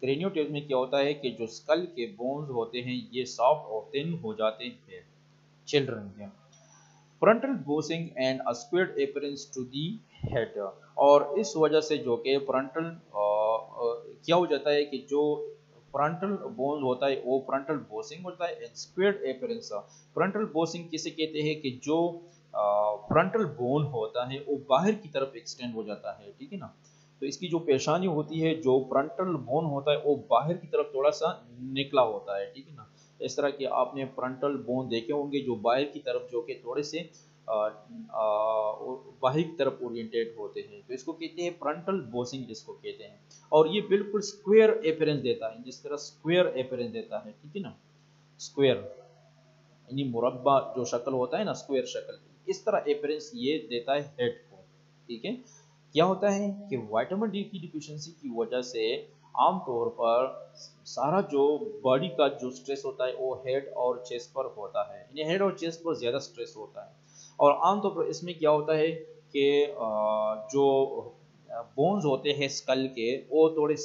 क्रेनियोटेप्स में क्या होता है कि जो स्कल के बोन्स होते हैं ये सॉफ्ट और थिन हो जाते हैं चिल्ड्रन के। Frontal bossing and a squared appearance to the head, और इस वजह से जो कि फ्रंटल क्या हो जाता है कि जो फ्रंटल बोन होता है वो फ्रंटल बोसिंग होता है एंड स्क्वेयर्ड अपीयरेंस। फ्रंटल बोसिंग किसे कहते हैं कि जो फ्रंटल बोन होता है वो बाहर की तरफ एक्सटेंड हो जाता है, ठीक है ना, तो इसकी जो पेशानी होती है जो फ्रंटल बोन होता है वो बाहर की तरफ थोड़ा सा निकला होता है, ठीक है ना। इस तरह के आपने फ्रंटल बोन देखे होंगे जो बाहर की तरफ जो कि थोड़े से बाहर की तरफ ओरिएंटेड होते हैं, तो इसको कहते हैं फ्रंटल बोसिंग जिसको कहते हैं। और ये बिल्कुल स्क्वायर अपीयरेंस देता है, जिस तरह स्क्वायर अपीयरेंस देता है, ठीक है ना, स्क्वायर यानी मुरब्बा जो शक्ल होता है ना, स्क्वायर शक्ल, इस तरह अपीयरेंस ये देता है हेड को, ठीक है। क्या होता है कि विटामिन डी की डिफिशियंसी की वजह से आमतौर पर सारा जो बॉडी का जो स्ट्रेस होता है वो हेड और चेस्ट पर होता है, यानी हेड और चेस्ट पर ज़्यादा स्ट्रेस होता है। और आमतौर पर इसमें क्या होता है कि जो बोन्स होते हैं स्कल के वो थोड़े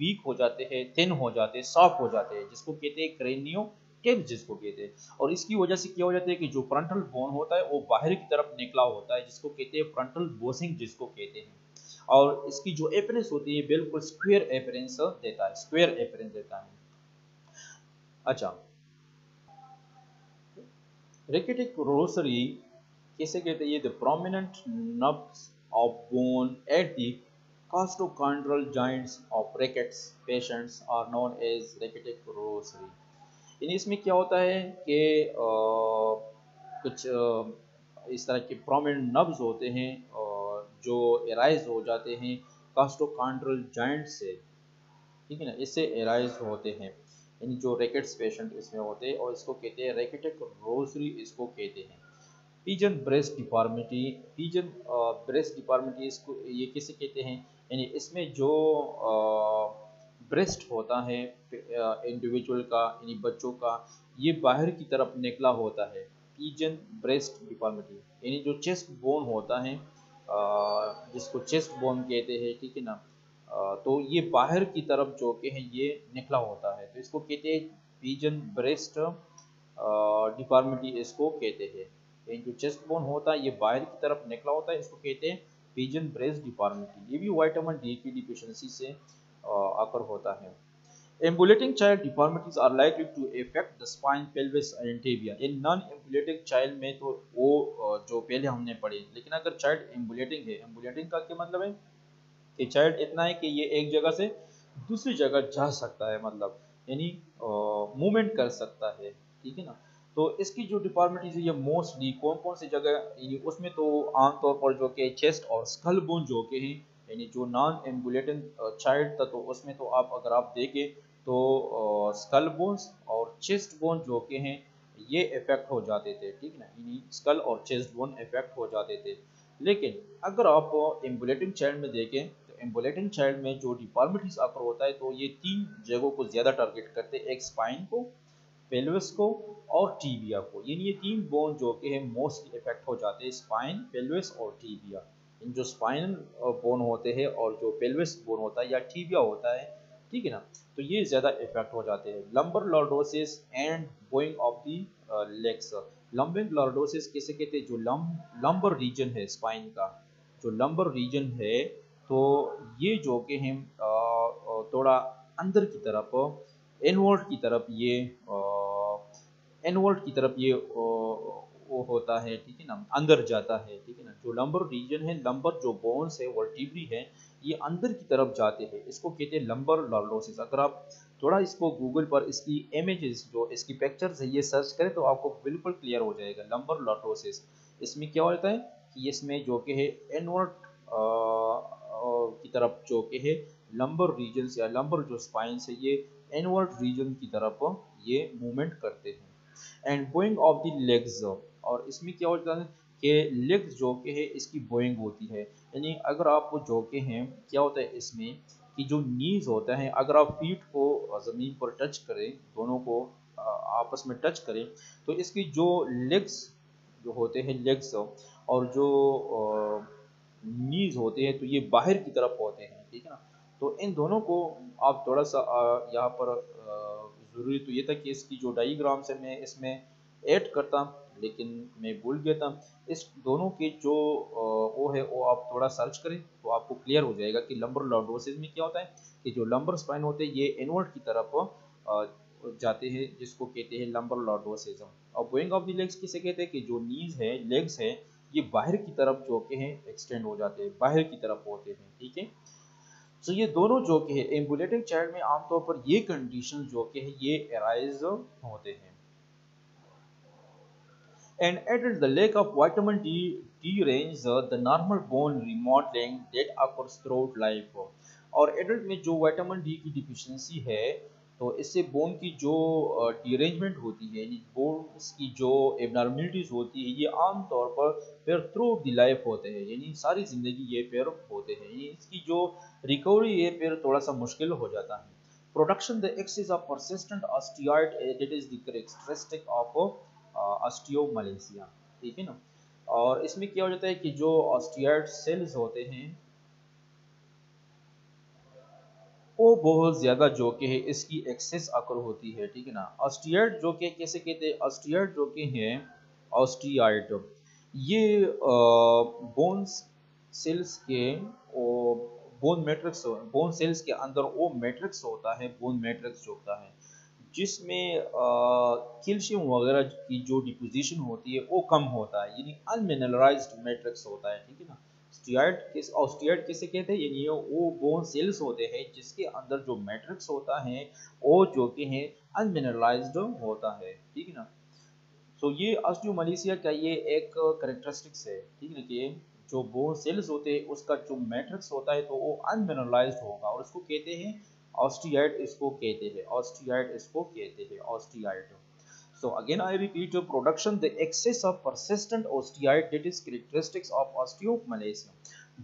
वीक हो जाते हैं, थिन हो जाते हैं, सॉफ्ट हो जाते हैं, जिसको कहते हैं क्रेनियो टिप्स जिसको कहते हैं। और इसकी वजह से क्या हो जाता है कि जो फ्रंटल बोन होता है वो बाहर की तरफ निकला होता है, जिसको कहते हैं फ्रंटल बोसिंग जिसको कहते हैं। और इसकी जो अपीयरेंस होती है बिल्कुल स्क्वायर अपीयरेंस देता है, स्क्वायर अपीयरेंस देता है। अच्छा, रेकेटिक रोसरी किसे कहते हैं, ये the prominent knobs of bone at the costochondral joints of rickets patients are known as rachitic rosary। यानी इसमें क्या होता है कि कुछ इस तरह के प्रोमिनेंट नब्स होते हैं जो एराइज हो जाते हैं कास्टोकॉन्ड्रल जॉइंट से, ठीक है ना, इससे एराइज होते हैं, यानी जो रैकेट्स पेशेंट इसमें होते हैं, और इसको कहते हैं रैकेटिक रोसरी, इसको कहते हैं। Pigeon breast deformity, pigeon breast deformity इसको ये किसे कहते हैं, यानी इसमें जो ब्रेस्ट होता है इंडिविजुअल का यानी बच्चों का ये बाहर की तरफ निकला होता है, पिजन ब्रेस्ट डिफॉर्मिटी। यानी जो चेस्ट बोन होता है जिसको चेस्ट बोन कहते हैं, ठीक है ना, तो ये बाहर की तरफ जो कि है ये निकला होता है, तो इसको कहते हैं पिजन ब्रेस्ट डिफॉर्मिटी, इसको कहते हैं। ये जो चेस्ट बोन होता है ये बाहर की तरफ निकला होता है, इसको कहते हैं पिजन ब्रेस्ट डिफॉर्मिटी। ये भी विटामिन डी की डिफिशियंसी से आकर होता है। Ambulating child deformities are likely to affect the spine, pelvis and tibia। In non ambulating child में तो वो जो पहले हमने पढ़े, लेकिन अगर चाइल्ड एम्बुलेटिंग है, एम्बुलेटिंग का क्या मतलब है कि चाइल्ड इतना है कि ये एक जगह से दूसरी जगह जा सकता है, मतलब यानी मूवमेंट कर सकता है, ठीक है ना। तो इसकी जो डिफॉर्मिटीज है ये मोस्टली कौन कौन सी जगह, यानी उसमें तो आमतौर पर जो कि चेस्ट और स्कल बोन जो कि हैं, यानी जो नॉन एम्बुलेटिंग चाइल्ड था तो उसमें तो आप अगर आप देखें तो स्कल बोन्स और चेस्ट बोन जो कि हैं ये इफेक्ट हो जाते थे, ठीक है ना, यानी स्कल और चेस्ट बोन इफेक्ट हो जाते थे। लेकिन अगर आप एम्बुलेटिंग चाइल्ड में देखें तो एम्बुलेटिंग चाइल्ड में जो डिफॉर्मिटीज अकर होता है तो ये तीन जगहों को ज़्यादा टारगेट करते हैं, एक स्पाइन को, पेल्विस को और टीबिया को। यानी ये तीन बोन जो कि है मोस्टली इफेक्ट हो जाते हैं, स्पाइन, पेल्विस और टीबिया। इन जो स्पाइनल बोन होते हैं और जो पेल्विस बोन होता है या टीबिया होता है, ठीक है ना, तो ये ज़्यादा इफेक्ट हो जाते हैं। Lumbar lordosis and bowing of the legs, lumbar lordosis किसे कहते हैं, जो लंबर रीजन है स्पाइन का, जो लंबर रीजन है तो ये जो कि हम थोड़ा अंदर की तरफ इनवर्ट की तरफ ये इनवर्ट की तरफ ये वो होता है, ठीक है ना, अंदर जाता है, ठीक है ना। जो लंबर रीजन है, लंबर जो बोन्स है वर्टिब्री है ये अंदर की तरफ जाते हैं, इसको कहते हैं लंबर लॉर्डोसिस। अगर आप थोड़ा इसको गूगल पर इसकी इमेजेस जो इसकी पिक्चर्स है ये सर्च करें तो आपको बिल्कुल क्लियर हो जाएगा लंबर लॉर्डोसिस। इसमें क्या होता है कि इसमें जो कि है इनवर्ट की तरफ जो कि है लंबर रीजन या लंबर जो स्पाइन है ये इनवर्ट रीजन की तरफ ये मूवमेंट करते हैं। And bowing of the legs, और इसमें क्या होता है कि लेग्स जो कि है इसकी बोइंग होती है, यानी अगर आप जो कि हैं क्या होता है इसमें कि जो नीज होता है अगर आप फीट को ज़मीन पर टच करें, दोनों को आपस में टच करें, तो इसकी जो लेग्स जो होते हैं लेग्स और जो नीज होते हैं तो ये बाहर की तरफ होते हैं, ठीक है ना। तो इन दोनों को आप थोड़ा सा यहाँ पर ज़रूरी तो ये था कि इसकी जो डायग्राम से मैं इसमें ऐड करता, लेकिन मैं भूल गया था। इस दोनों के जो वो है वो आप थोड़ा सर्च करें तो आपको क्लियर हो जाएगा कि लंबर लॉर्डोसिस में क्या होता है कि जो लंबर स्पाइन होते हैं ये इनवर्ट की तरफ जाते हैं, जिसको कहते हैं लंबर लॉर्डोसिस। और गोइंग ऑफ द लेग्स किसे कहते हैं कि जो नीज है लेग्स है ये बाहर की तरफ जो के हैं एक्सटेंड हो जाते हैं, बाहर की तरफ होते हैं, ठीक है। तो ये दोनों जो के हैं एम्बुलेटिंग चाइल्ड में आमतौर पर ये कंडीशन जो के हैं ये अराइज होते हैं। And added the lack of vitamin D deranges the normal bone remodeling that occurs throughout life। और एडल्ट में जो विटामिन डी की डिफिशियंसी है तो इससे बोन की जो डिरेंजमेंट होती है, बोन्स की जो एबनॉर्मलिटीज होती है ये आमतौर पर फिर थ्रू द लाइफ होते हैं, यानी सारी जिंदगी ये फिर होते हैं, यानी इसकी जो रिकवरी है फिर थोड़ा सा मुश्किल हो जाता है। Production the excess of persistent osteoid that is the characteristic of osteomalacia, ठीक है ना। और इसमें क्या हो जाता है कि जो ऑस्टियॉइड सेल्स होते हैं वो बहुत ज्यादा जो कि है इसकी एक्सेस अकर होती है, ठीक है ना। ऑस्टियॉइड जो कि कैसे कहते हैं, ऑस्टियॉइड जो कि है ऑस्टियॉइड ये बोन्स सेल्स के बोन सेल्स के अंदर वो मैट्रिक्स होता है, बोन मैट्रिक्स जो होता है जिसमें कैल्शियम वगैरह की जो डिपोजिशन होती है वो कम होता है, यानी अनमिनरलाइज्ड मैट्रिक्स होता है, ठीक है ना। ऑस्टियॉइड किसे कहते हैं, यानी वो बोन सेल्स होते हैं जिसके अंदर जो मैट्रिक्स होता है वो जो कि है अनमिनरलाइज्ड होता है, ठीक है ना। सो ये ऑस्टियोमलेशिया का ये एक करेक्टरिस्टिक्स है, ठीक है ना, कि जो बोन सेल्स होते हैं उसका जो मैट्रिक्स होता है तो वो अनमिनरलाइज्ड होगा और उसको कहते हैं ऑस्टियॉइड, इसको कहते हैं ऑस्टियॉइड, इसको कहते हैं ऑस्टियॉइड। So again I repeat, production the excess of persistent osteoid that is characteristics of osteomalacia.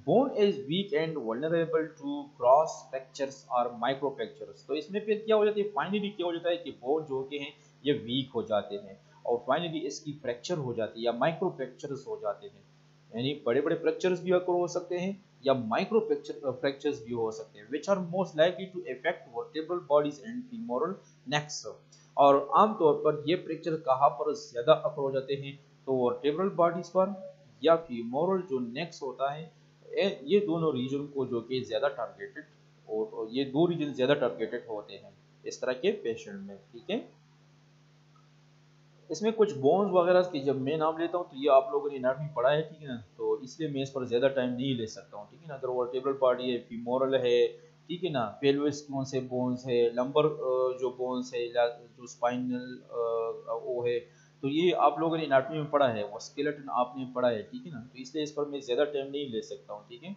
Bone is weak and vulnerable to gross fractures or micro fractures। तो इसमें फिर क्या हो जाती है, फाइनली क्या हो जाता है कि बोन जो के हैं ये वीक हो जाते हैं और फाइनली इसकी फ्रैक्चर हो जाती है या माइक्रो फ्रैक्चर्स हो जाते हैं, यानी बड़े बड़े फ्रैक्चर्स भी अकर हो सकते हैं या माइक्रो फ्रैक्चर्स भी हो सकते हैं, which are most likely to affect vertebral bodies and femoral necks. और आमतौर पर ये फ्रैक्चर कहाँ पर ज्यादा अकर हो जाते हैं तो वर्टेब्रल बॉडीज पर या फीमोरल जो नेक्स होता है, ये दोनों रीजन को जो कि ज्यादा टारगेटेड और ये दो रीजन ज्यादा टारगेटेड होते हैं इस तरह के पेशेंट में, ठीक है। इसमें कुछ बोन्स वगैरह की जब मैं नाम लेता हूँ तो ये आप लोगों ने एनाटॉमी पढ़ा है, ठीक है ना, तो इसलिए मैं इस पर ज़्यादा टाइम नहीं ले सकता हूँ, ठीक है ना। अगर वर्टेब्रल बॉडी है, फीमोरल है, ठीक है ना, पेल्विस कौन से बोन्स है, लंबर जो बोन्स है, जो स्पाइनल वो है, तो ये आप लोगों ने एनाटॉमी में पढ़ा है, वो स्केलेटन आपने पढ़ा है, ठीक है ना, तो इसलिए इस पर मैं ज़्यादा टाइम नहीं ले सकता हूँ, ठीक है।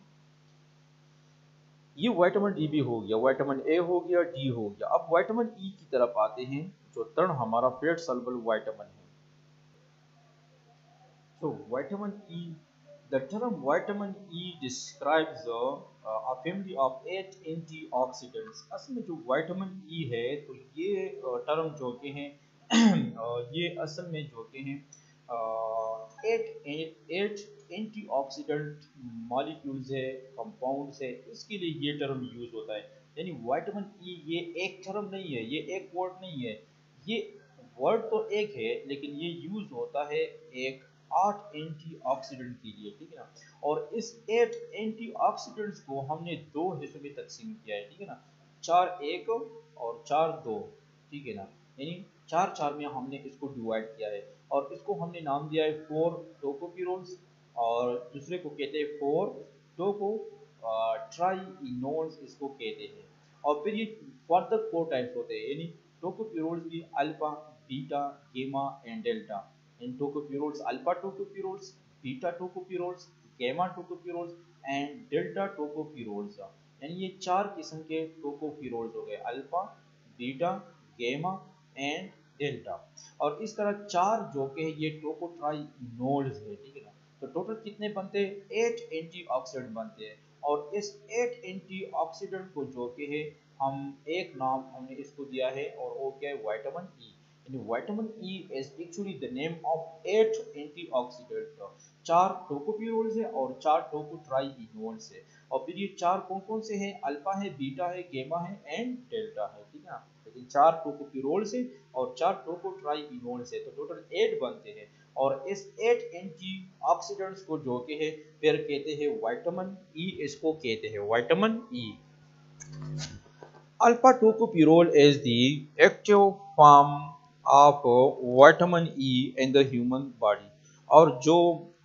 ये विटामिन डी भी हो गया, विटामिन ए हो गया, डी हो गया। अब विटामिन ई की तरफ आते हैं जो तर्ण हमारा फैट सॉल्युबल विटामिन है। So vitamin E, the term vitamin E describes a family of 8 antioxidants। असल में जो vitamin E है तो ये टर्म जो के हैं ये असल में जो के हैं 8 एंटीऑक्सीडेंट मॉलिक्यूल्स है, कंपाउंड्स है, इसके लिए ये टर्म यूज होता है। यानी विटामिन ई ये एक टर्म नहीं है, ये एक वर्ड नहीं है, ये वर्ड तो एक है लेकिन ये यूज होता है एक 8 एंटीऑक्सीडेंट के लिए, ठीक है ना। और इस 8 एंटीऑक्सीडेंट्स को हमने दो हिस्सों में तकसीम किया है, ठीक है ना, 4-1 और 4-2, ठीक है ना, यानी 4-4 में हमने इसको डिवाइड किया है और इसको हमने नाम दिया है 4 टोकोपिरोल्स और दूसरे को कहते हैं 4 टोको ट्राइइनोल्स इसको कहते हैं। और फिर ये फर्दर 4 टाइप्स होते हैं, यानी टोकोपिरोल्स भी alpha, beta, gamma and delta. In tocopherols alpha tocopherols, beta tocopherols, gamma tocopherols and delta tocopherols. यानी ये 4 किस्म के टोकोफिरोल्स हो गए, alpha, beta, gamma and delta. और इस तरह 4 जो के ये टोकोट्राइनोल्स है, ठीक है ना। तो टोटल कितने बनते हैं, 8 एंटीऑक्सीडेंट बनते हैं। और इस 8 एंटीऑक्सीडेंट को जो के है हम एक नाम हमने इसको दिया है और वो क्या है, vitamin E. Vitamin E is actually the name of 8 antioxidant। 4 टोकोफिरोल्स है और 4 टोकोट्राइइनोल्स है। और फिर ये 4 कौन कौन से हैं, अल्फा है, बीटा है, गेमा है एंड डेल्टा है, ठीक है ना। लेकिन 4 टोकोफिरोल्स है और 4 टोकोट्राइइनोल्स है, तो टोटल 8 बनते हैं। और इस 8 एंटीऑक्सीडेंट्स को जो के है फिर कहते हैं विटामिन ई, इसको कहते हैं vitamin E. Alpha tocopherol is the active form of vitamin E in the human body। और जो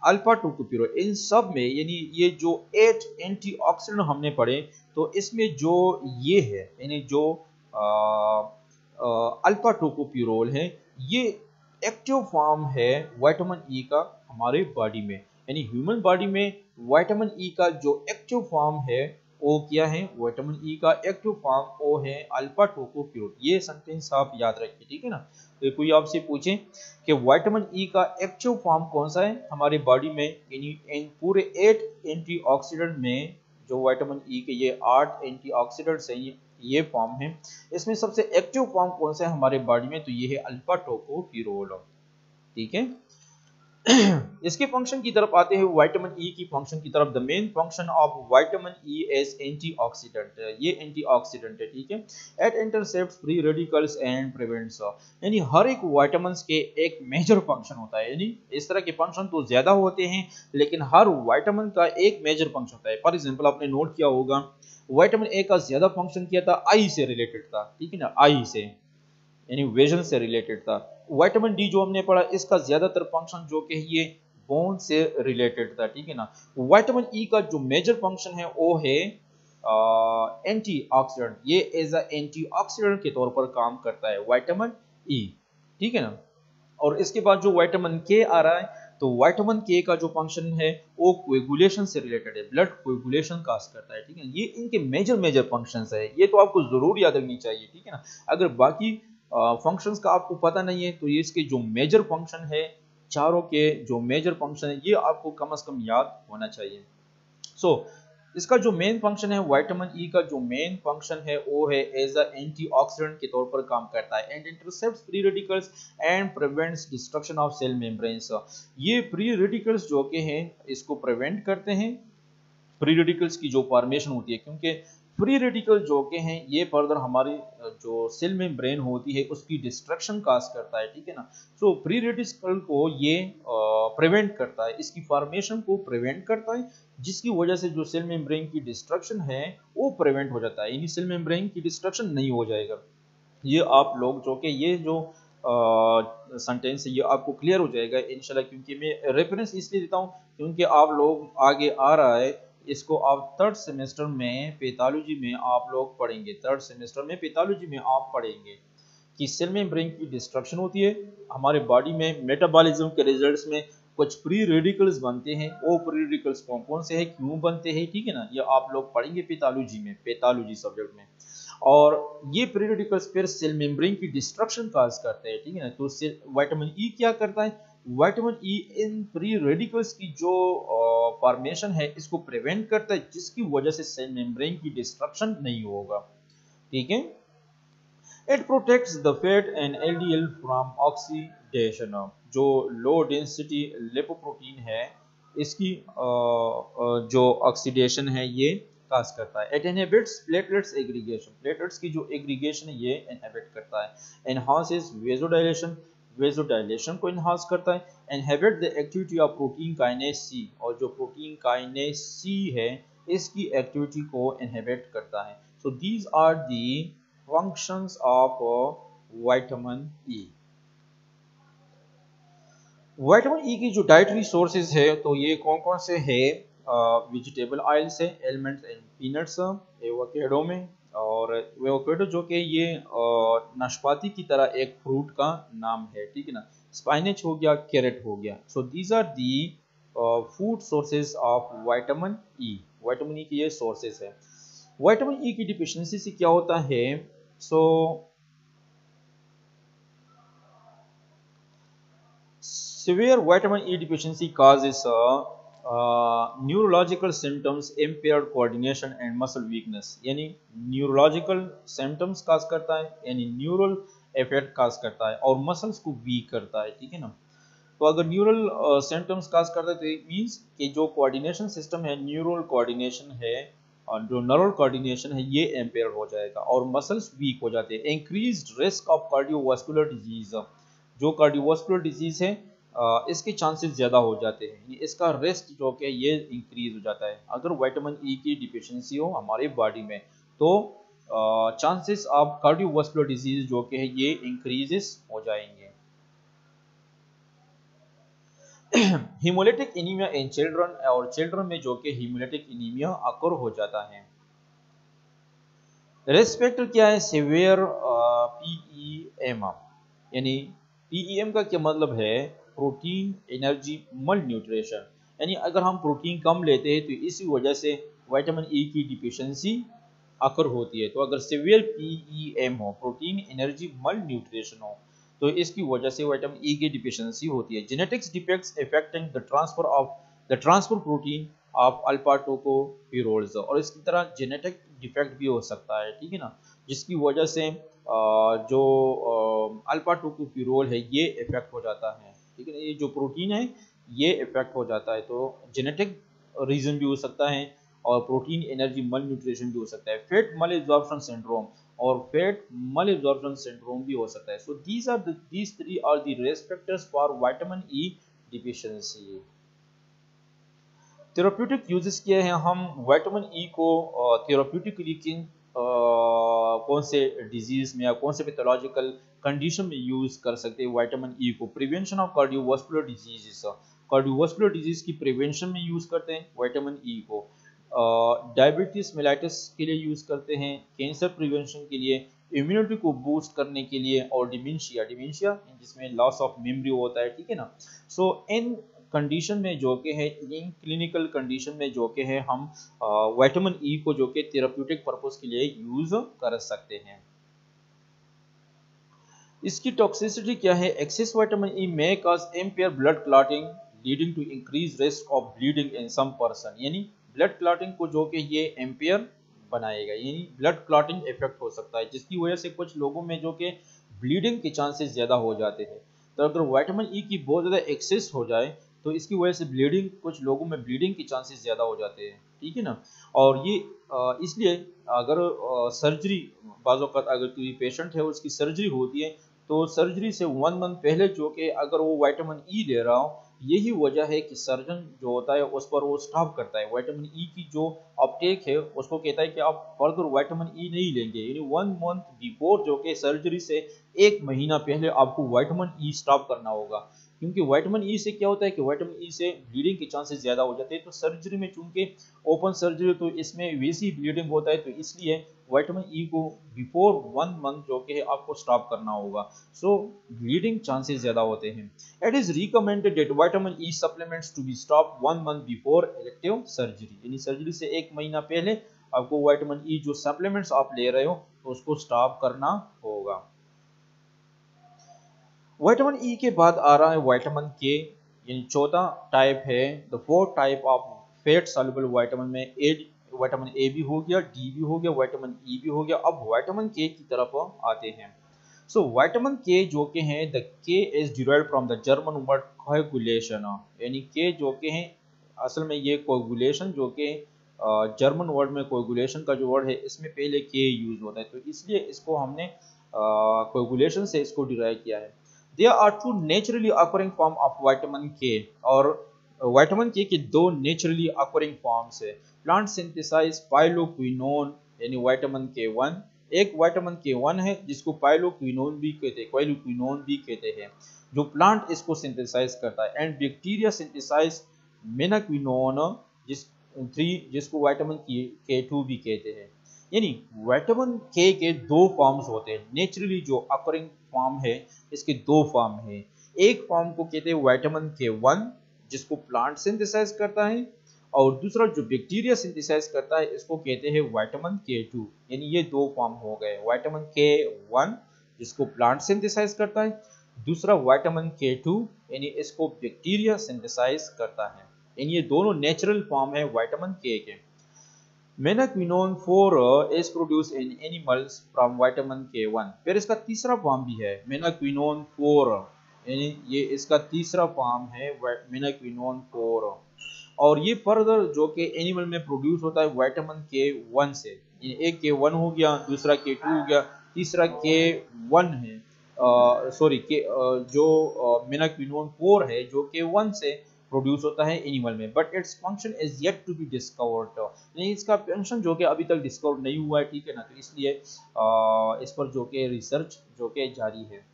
अल्फा टोकोफिरोल इन सब में, यानी ये जो 8 एंटीऑक्सीडेंट हमने पढ़े, तो इसमें जो ये है यानी जो अल्फा टोकोफिरोल है, ये एक्टिव फॉर्म है विटामिन ई का हमारे बॉडी में। यानी ह्यूमन बॉडी में विटामिन ई का जो एक्टिव फॉर्म है वो क्या है, विटामिन ई का एक्टिव फॉर्म वो है अल्फा टोकोफिरोल। ये सेंटेंस आप याद रखिए, ठीक है ना। तो कोई आपसे पूछे कि विटामिन ई का एक्टिव फॉर्म कौन सा है हमारे बॉडी में, यानी पूरे 8 एंटीऑक्सीडेंट में जो विटामिन ई के ये 8 एंटीऑक्सीडेंट्स हैं, ये फॉर्म है, इसमें सबसे एक्टिव फॉर्म कौन सा है हमारे बॉडी में, तो ये है अल्फा टोकोफिरोल, ठीक है। इसके फंक्शन की तरफ आते हैं, विटामिन ई की फंक्शन की तरफ। The main function of vitamin E is antioxidant. ये एंटीऑक्सीडेंट है, ठीक है। It intercepts free radicals and prevents. यानी हर एक विटामिन्स के एक मेजर फंक्शन होता है, यानी इस तरह के फंक्शन तो ज्यादा होते हैं लेकिन हर विटामिन का एक मेजर फंक्शन होता है। फॉर एग्जांपल आपने नोट किया होगा विटामिन ए का ज्यादा फंक्शन किया था आई से रिलेटेड था, ठीक है ना, आई से यानी विजन से रिलेटेड था। विटामिन डी जो हमने पढ़ा इसका ज्यादातर फंक्शन जो कि ये बोन से रिलेटेड था, ठीक है ना। विटामिन ई का जो मेजर फंक्शन है वो है एंटीऑक्सीडेंट। ये एज अ एंटीऑक्सीडेंट के तौर पर काम करता है विटामिन ई, ठीक है ना। और इसके बाद जो विटामिन के आ रहा है, तो विटामिन के का जो फंक्शन है वो कोएगुलेशन से रिलेटेड है, ब्लड कोएगुलेशन काज करता है, ठीक है। ये इनके मेजर फंक्शंस है, ये तो आपको जरूर याद रखनी चाहिए, ठीक है ना। अगर बाकी फंक्शंस का आपको पता नहीं है तो ये इसके जो मेजर फंक्शन है, चारों के जो मेजर फंक्शन है, ये आपको कम से कम याद होना चाहिए। सो इसका जो मेन फंक्शन है विटामिन ई का जो मेन फंक्शन है वो है एज अ एंटीऑक्सीडेंट के तौर पर काम करता है and intercepts free radicals and prevents destruction of cell membranes. ये फ्री रेडिकल्स जो के हैं इसको प्रिवेंट करते हैं, फ्री रेडिकल्स की जो फॉर्मेशन होती है, क्योंकि फ्री रेडिकल जो के हैं ये फर्दर हमारी जो सेल मेम्ब्रेन होती है उसकी डिस्ट्रक्शन काज करता है, ठीक है ना। सो फ्री रेडिकल को ये प्रिवेंट करता है, इसकी फॉर्मेशन को प्रिवेंट करता है, जिसकी वजह से जो सेल मेम्ब्रेन की डिस्ट्रक्शन है वो प्रिवेंट हो जाता है, यानी सेल मेम्ब्रेन की डिस्ट्रक्शन नहीं हो जाएगा। ये आप लोग जो कि ये जो सेंटेंस है ये आपको क्लियर हो जाएगा इंशाल्लाह, क्योंकि मैं रेफरेंस इसलिए देता हूँ क्योंकि आप लोग आगे आ रहा है इसको आप थर्ड सेमेस्टर में पैथोलॉजी में आप लोग पढ़ेंगे, थर्ड सेमेस्टर में पैथोलॉजी में आप पढ़ेंगे कि सेल मेम्ब्रेन की डिस्ट्रक्शन होती है हमारे बॉडी में, मेटाबॉलिज्म के रिजल्ट्स में कुछ फ्री रेडिकल्स बनते हैं, वो फ्री रेडिकल्स कौन कौन से हैं, क्यों बनते हैं, ठीक है ना। ये आप लोग पढ़ेंगे पैथोलॉजी में, पैथोलॉजी सब्जेक्ट में। और ये फ्री रेडिकल्स फिर सेल मेम्ब्रेन की डिस्ट्रक्शन काज करते हैं, ठीक है ना। तो विटामिन ई क्या करता है, vitamin E in free radicals की जो फॉर्मेशन है इसको प्रिवेंट करता है, जिसकी वजह से सेल मेम्ब्रेन की डिस्ट्रक्शन नहीं होगा, ठीक है। It protects the fat and LDL from oxidation. जो लो डेंसिटी लिपोप्रोटीन है इसकी जो ऑक्सीडेशन है ये काज करता है। It inhibits platelets aggregation, platelets की जो एग्रीगेशन है ये इनहिबिट करता है। एनहांसेस वेजोडाइलेशन, वेजोडाइलेशन को इनहांस करता है। Inhibit the activity of protein kinase C, और जो प्रोटीन काइनेज सी है इसकी एक्टिविटी को इनहिबिट करता है। So these are the functions of vitamin E। Vitamin E की जो डाइटरी सोर्सेज है तो ये कौन कौन से है, वेजिटेबल ऑयल से, एलिमेंट्स एंड पीनट्स, एवोकेडो में, और एवोकेडो जो कि ये नाशपाती की तरह एक फ्रूट का नाम है, ठीक है ना। स्पाइनेच हो गया, कैरेट हो गया। So these are the food sources of vitamin E. Vitamin E के ये सोर्सेस है। विटामिन ई की डिफिशियंसी से क्या होता है? Severe vitamin E deficiency causes neurological symptoms, impaired coordination and muscle weakness। यानी न्यूरोलॉजिकल सिम्टम्स काज करता है, यानी न्यूरल इफेक्ट काज करता है और मसल्स को वीक करता है, ठीक है ना। तो अगर न्यूरल सिम्टम्स काज करता है तो इट मीन्स कि जो कोऑर्डिनेशन सिस्टम है, न्यूरल कोऑर्डिनेशन है और जो नर्वल कोऑर्डिनेशन है ये इम्पेयर हो जाएगा और मसल्स वीक हो जाते हैं। Increased risk of cardiovascular disease, जो कार्डियोवास्कुलर डिजीज है इसके चांसेस ज़्यादा हो जाते हैं, इसका रिस्क जो कि ये इंक्रीज हो जाता है। अगर विटामिन ई की डिफिशियंसी हो हमारे बॉडी में तो चांसेस ऑफ कार्डियोवास्कुलर डिजीज जो कि है ये इंक्रीजेस हो जाएंगे। हीमोलिटिक एनीमिया इन चिल्ड्रन, और चिल्ड्रन में जो कि हीमोलिटिक एनीमिया अकर हो जाता है। रिस्क फैक्टर क्या है? सीवियर पीईएम, यानी पीईएम का क्या मतलब है? प्रोटीन एनर्जी मल न्यूट्रिशन, यानी अगर हम प्रोटीन कम लेते हैं तो इसी वजह से विटामिन ई की डिफिशियंसी अकर होती है। तो अगर सीवियर पीईएम हो, प्रोटीन एनर्जी मल न्यूट्रिशन हो, तो इसकी वजह से विटामिन ई की डिफिशियंसी होती है। Genetics defects affecting the transfer protein of alpha tocopherols, और इसकी तरह जेनेटिक डिफेक्ट भी हो सकता है, ठीक है ना, जिसकी वजह से जो अल्फा टोकोफेरोल है ये इफेक्ट हो जाता है, ठीक है ना, ये जो प्रोटीन है ये इफेक्ट हो जाता है। तो जेनेटिक रीजन भी हो सकता है और प्रोटीन एनर्जी मल न्यूट्रिशन भी हो सकता है। फैट मल एब्जॉर्प्शन सिंड्रोम और फैट मल एब्जॉर्प्शन सिंड्रोम भी हो सकता है। सो these three are the risk factors for vitamin E deficiency। Therapeutic uses क्या है? हम विटामिन ई को थेराप्यूटिकली किन कौन से डिजीज में या कौन से पैथोलॉजिकल कंडीशन में यूज कर सकते हैं विटामिन ई को? Prevention of cardiovascular diseases, cardiovascular disease की प्रिवेंशन में यूज करते हैं विटामिन ई को। डायबिटीज मेलाइटिस के लिए यूज करते हैं, कैंसर प्रिवेंशन के लिए, इम्यूनिटी को बूस्ट करने के लिए, और डिमेंशिया जिसमें लॉस ऑफ मेमोरी होता है, ठीक है ना। सो इन कंडीशन में जो कि है, इन क्लिनिकल कंडीशन में जो कि है, हम विटामिन ई को जो कि थेराप्यूटिक पर्पस के लिए यूज कर सकते हैं। इसकी टॉक्सिसिटी क्या है? Excess vitamin E may cause impair blood clotting leading to increase risk of bleeding in some person, यानी ब्लड क्लॉटिंग को जो कि ये इम्पेयर बनाएगा, यानी ब्लड क्लॉटिंग इफेक्ट हो सकता है, जिसकी वजह से कुछ लोगों में जो कि ब्लीडिंग के चांसेस ज्यादा हो जाते हैं। तो अगर विटामिन ई की बहुत ज्यादा एक्सेस हो जाए तो इसकी वजह से ब्लीडिंग, कुछ लोगों में ब्लीडिंग के चांसेस ज्यादा हो जाते हैं, ठीक है ना। और ये इसलिए अगर सर्जरी, बाज़ औक़ात अगर कोई पेशेंट है उसकी सर्जरी होती है तो सर्जरी से 1 मंथ पहले जो कि अगर वो विटामिन ई ले रहा हो, यही वजह है कि सर्जन जो होता है उस पर वो स्टॉप करता है। विटामिन ई की जो अपटेक है उसको कहता है कि आप फर्दर विटामिन ई नहीं लेंगे, यानी 1 मंथ बिफोर जो कि सर्जरी से 1 महीना पहले आपको विटामिन ई स्टॉप करना होगा। क्योंकि विटामिन ई से क्या होता है कि विटामिन ई से ब्लीडिंग के चांसेस ज़्यादा हो जाते हैं। तो सर्जरी में चूंकि ओपन सर्जरी तो इसमें वैसी ब्लीडिंग होता है, तो इसलिए विटामिन ई को बिफोर 1 मंथ जो कि आपको स्टॉप करना होगा। सो ब्लीडिंग चांसेस ज़्यादा होते हैं। It is recommended that vitamin E supplements to be stop 1 month before elective surgery, यानी सर्जरी से 1 महीना पहले आपको विटामिन ई जो सप्लीमेंट्स आप ले रहे हो तो उसको स्टॉप करना होगा। विटामिन ई के बाद आ रहा है विटामिन के, यानी चौथा टाइप है। The 4th type of fat soluble vitamin में विटामिन ए भी हो गया, डी भी हो गया, विटामिन ई भी हो गया। अब विटामिन के की तरफ आते हैं। सो विटामिन के जो के हैं, द के is derived from the German word coagulation, यानी के जो के हैं असल में ये कोएगुलेशन जो के जर्मन वर्ड में कोएगुलेशन का जो वर्ड है इसमें पहले के यूज होता है, तो इसलिए इसको हमने कोएगुलेशन से इसको डिराइव किया है। There are 2 naturally occurring form of vitamin K, और विटामिन के 2 naturally occurring forms है। प्लांट सिंथेसाइज पाइलोक्विनोन यानी विटामिन K1, एक विटामिन K1 है जिसको पाइलोक्विनोन भी कहते हैं, जो प्लांट इसको सिंथेसाइज करता है। एंड बैक्टीरिया सिंथेसाइज मेनाक्विनोन जिसको विटामिन K2 भी कहते हैं। यानी विटामिन के 2 फॉर्म्स होते हैं। नेचुरली जो अकरिंग फॉर्म है इसके 2 फॉर्म है। एक फॉर्म को कहते हैं विटामिन K1 जिसको प्लांट सिंथेसाइज करता है, और दूसरा जो बैक्टीरिया सिंथेसाइज करता है इसको कहते हैं विटामिन K2। यानी ये दो फॉर्म हो गए, विटामिन K1 जिसको प्लांट सिंथेसाइज करता है, दूसरा विटामिन K2 यानी इसको बैक्टीरिया सिंथेसाइज करता है। यानी ये दोनों नेचुरल फॉर्म है विटामिन K के। Menaquinone 4 is produced in animals from vitamin K1। फिर इसका तीसरा फॉर्म भी है मेनाक्विनोन 4, यानी ये इसका तीसरा फॉर्म है मेनाक्विनोन 4। और ये फर्दर जो कि एनिमल में प्रोड्यूस होता है विटामिन K1 से। एक K1 हो गया, दूसरा K2 हो गया, तीसरा K1 है, सॉरी के जो मेनाक्विनोन 4 है जो K1 से प्रोड्यूस होता है एनिमल में, but its function is yet to be discovered. नहीं, इसका फंक्शन जो कि अभी तक डिस्कवर नहीं हुआ है, ठीक है ना, तो इसलिए इस पर जो कि रिसर्च जो कि जारी है।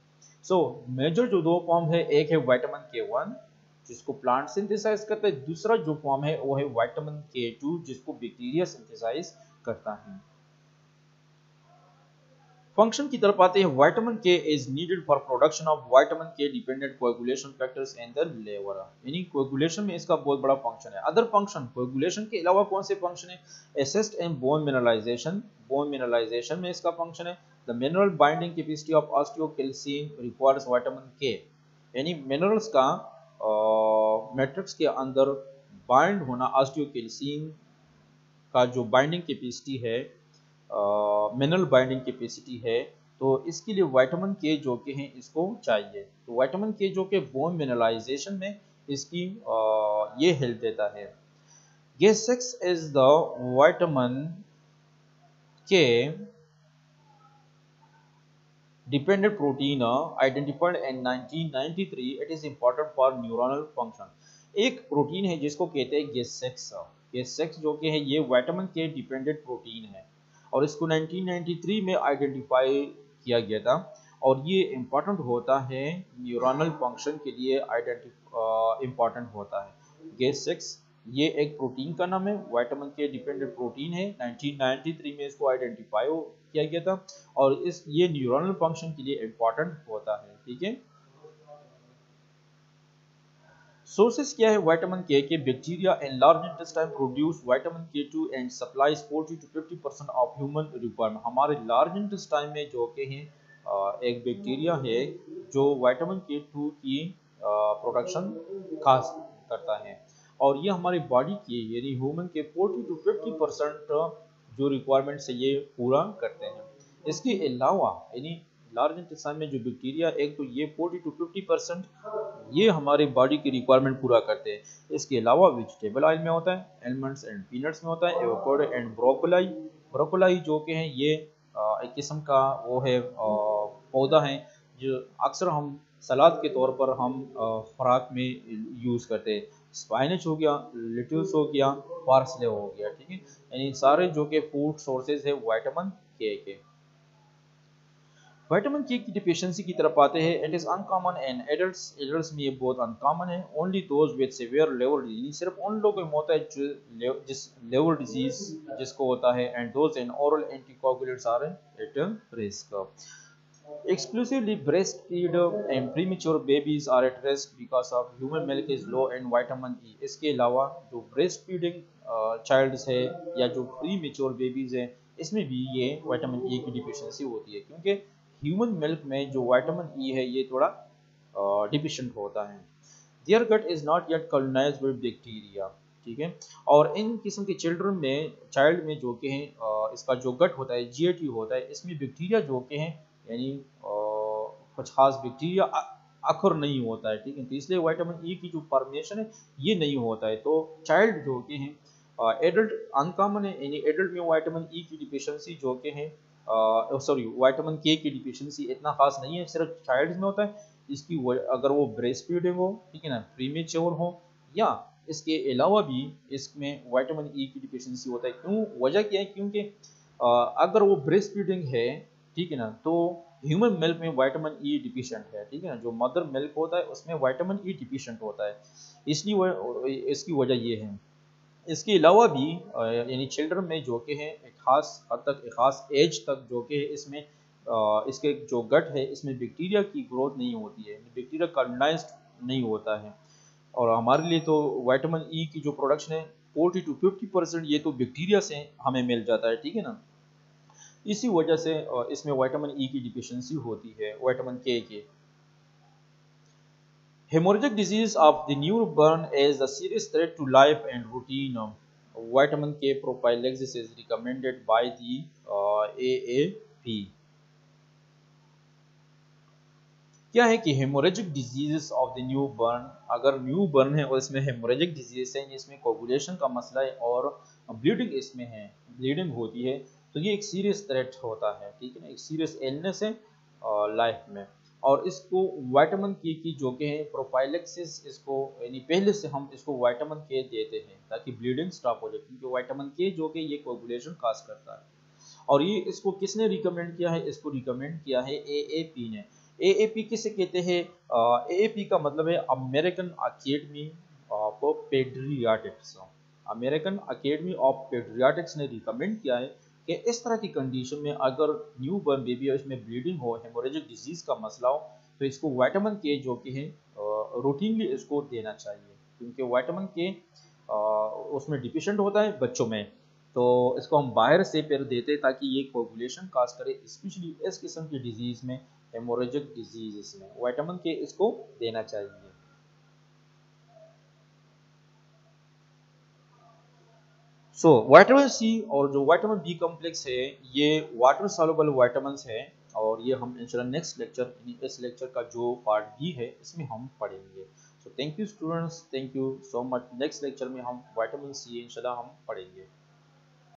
सो मेजर जो दो फॉर्म है, एक है विटामिन K1 जिसको प्लांट सिंथेसाइज करता है, दूसरा जो फॉर्म है वो है विटामिन K2 जिसको बैक्टीरिया सिंथेसाइज करता है। फंक्शन की तरफ आते हैं। Vitamin K is needed for production of vitamin K dependent coagulation factors in the liver. यानी कोएगुलेशन में इसका बहुत बड़ा फंक्शन है। अदर फंक्शन, कोएगुलेशन के अलावा कौन से फंक्शन है? Assist in bone mineralization, bone mineralization में इसका फंक्शन है। The mineral binding capacity of osteocalcin requires vitamin K। यानी मिनरल्स का मैट्रिक्स के अंदर बाइंड होना, ऑस्टियोकैल्सिन का जो बाइंडिंग कैपेसिटी है, मिनरल बाइंडिंग कैपेसिटी है, तो इसके लिए विटामिन K जो के हैं इसको चाहिए। तो विटामिन K जो के बोन मिनरलाइजेशन में इसकी ये हेल्प देता है। G6 is the vitamin K dependent protein identified in 1993। It is important for neuronal function। एक प्रोटीन है जिसको कहते हैं G6। G6 जो कि है ये विटामिन K डिपेंडेंट प्रोटीन है और इसको 1993 में आइडेंटिफाई किया गया था और ये इम्पोर्टेंट होता है न्यूरॉनल फंक्शन के लिए, इम्पोर्टेंट होता है। G6 ये एक प्रोटीन का नाम है, विटामिन K डिपेंडेंट प्रोटीन है। 1993 में इसको आइडेंटिफाई किया गया था और ये न्यूरॉनल फंक्शन के लिए इम्पोर्टेंट होता है, ठीक है। सोर्सेस क्या है विटामिन K के? Bacteria in large intestine produce vitamin K2 and supplies 40 to 50% of human requirement. हमारे लार्ज इंटेस्टाइन में जो कि है एक बैक्टीरिया है जो विटामिन K2 की प्रोडक्शन खास करता है और ये हमारी बॉडी की यानी ह्यूमन के 40 to 50% जो रिक्वायरमेंट्स है ये पूरा करते हैं। इसके अलावा यानी लार्ज इंटेस्टाइन में जो बैक्टीरिया, एक तो ये 40 to 50% ये हमारी बॉडी की रिक्वायरमेंट पूरा करते हैं। इसके अलावा वेजिटेबल ऑयल में होता है, आलमंड्स एंड पीनट्स में होता है, एवोकाडो एंड ब्रोकोली। ब्रोकोली जो कि है ये एक किस्म का वो है पौधा है जो अक्सर हम सलाद के तौर पर हम खुराक में यूज़ करते हैं। स्पाइनच हो गया, लेट्यूस हो गया, पार्सले हो गया, ठीक है। यानी सारे जो कि फूड सोर्सेज है विटामिन K के। विटामिन K की डिफिशियंसी की तरफ आते हैं। It is uncommon in adults. Adults में ये बहुत अनकॉमन है। Only those with severe liver disease, सिर्फ उन लोगों में होता है जो जिस लिवर डिजीज जिसको होता है, and those in oral anticoagulants are at risk. Exclusively breastfeed and premature babies are at risk because of human milk is low in vitamin E। इसके अलावा जो ब्रेस्ट फीडिंग चाइल्ड्स है या जो प्री मेच्योर बेबीज हैं इसमें भी ये विटामिन E की डिफिशियंसी होती है क्योंकि ह्यूमन मिल्क में जो विटामिन E है ये थोड़ा डिफिशिएंट होता है। Their gut is not yet colonized with bacteria, ठीक है। और इन किस्म के चिल्ड्रन में, चाइल्ड में जो कि है इसका जो गट होता है GAT होता है, इसमें बैक्टीरिया जो कि हैं यानी कुछ खास बैक्टीरिया अखर नहीं होता है, ठीक है। तो इसलिए विटामिन E की जो फॉर्मेशन है ये नहीं होता है। तो चाइल्ड जो कि हैं एडल्ट अनकॉमन है, यानी एडल्ट में विटामिन E की डिफिशियंसी जो कि है सॉरी विटामिन K की डिफिशियंसी इतना खास नहीं है, सिर्फ चाइल्ड में होता है। इसकी अगर वो ब्रेस्ट फीडिंग हो, ठीक है ना, प्रीमेच्योर हो, या इसके अलावा भी इसमें विटामिन E की डिफिशियंसी होता है। क्यों? वजह क्या है? क्योंकि अगर वो ब्रेस्ट फीडिंग है, ठीक है ना, तो ह्यूमन मिल्क में विटामिन E डिफिशिएंट है, ठीक है ना। जो मदर मिल्क होता है उसमें विटामिन E डिफिशिएंट होता है, इसलिए इसकी वजह ये है। इसके अलावा भी यानी चिल्ड्रन में जो कि है एक खास हद तक, एक खास एज तक जो कि इसमें इसके जो गट है इसमें बैक्टीरिया की ग्रोथ नहीं होती है, बैक्टीरिया कॉलोनाइज्ड नहीं होता है। और हमारे लिए तो विटामिन E की जो प्रोडक्शन है 40 to 50% ये तो बैक्टीरिया से हमें मिल जाता है, ठीक है ना। इसी वजह से इसमें विटामिन ई की डिफिशियंसी होती है, विटामिन के की। Hemorrhagic disease of the newborn is a serious threat to life and routine. Vitamin K prophylaxis is recommended by the AAP. क्या है कि haemorrhagic diseases of the new burn, अगर new burn है और इसमें हेमोरेजिक डिजीज है, इसमें coagulation का मसला है और ब्लीडिंग इसमें है, ब्लीडिंग होती है, तो ये एक सीरियस थ्रेट होता है, ठीक है ना, एक सीरियस इलनेस है लाइफ में। और इसको विटामिन के की जो कि है प्रोफाइलेक्सिस, इसको यानी पहले से हम इसको विटामिन के देते हैं ताकि ब्लीडिंग स्टॉप हो जाए, क्योंकि विटामिन के जो कि ये कोगुलेशन काज करता है। और ये इसको किसने रिकमेंड किया है, इसको रिकमेंड किया है एएपी ने। एएपी किसे कहते हैं, एएपी का मतलब है American Academy of Pediatrics. American Academy of Pediatrics ने रिकमेंड किया है कि इस तरह की कंडीशन में अगर न्यू बर्न बेबी है, इसमें ब्लीडिंग हो, हेमोरेजिक डिजीज का मसला हो, तो इसको विटामिन के जो कि है रूटीनली इसको देना चाहिए, क्योंकि विटामिन के उसमें डिफिशिएंट होता है बच्चों में, तो इसको हम बाहर से फिर देते ताकि ये कोगुलेशन काज करे, स्पेशली इस किस्म की डिजीज में, हेमोरेजिक डिजीज में विटामिन के इसको देना चाहिए। सो विटामिन सी और जो विटामिन बी कॉम्प्लेक्स है, ये वाटर सॉल्युबल विटामिन्स है, और ये हम इंशाल्लाह नेक्स्ट लेक्चर, इस लेक्चर का जो पार्ट बी है इसमें हम पढ़ेंगे। So thank you students, thank you so much. Next lecture में हम विटामिन सी इंशाल्लाह हम पढ़ेंगे।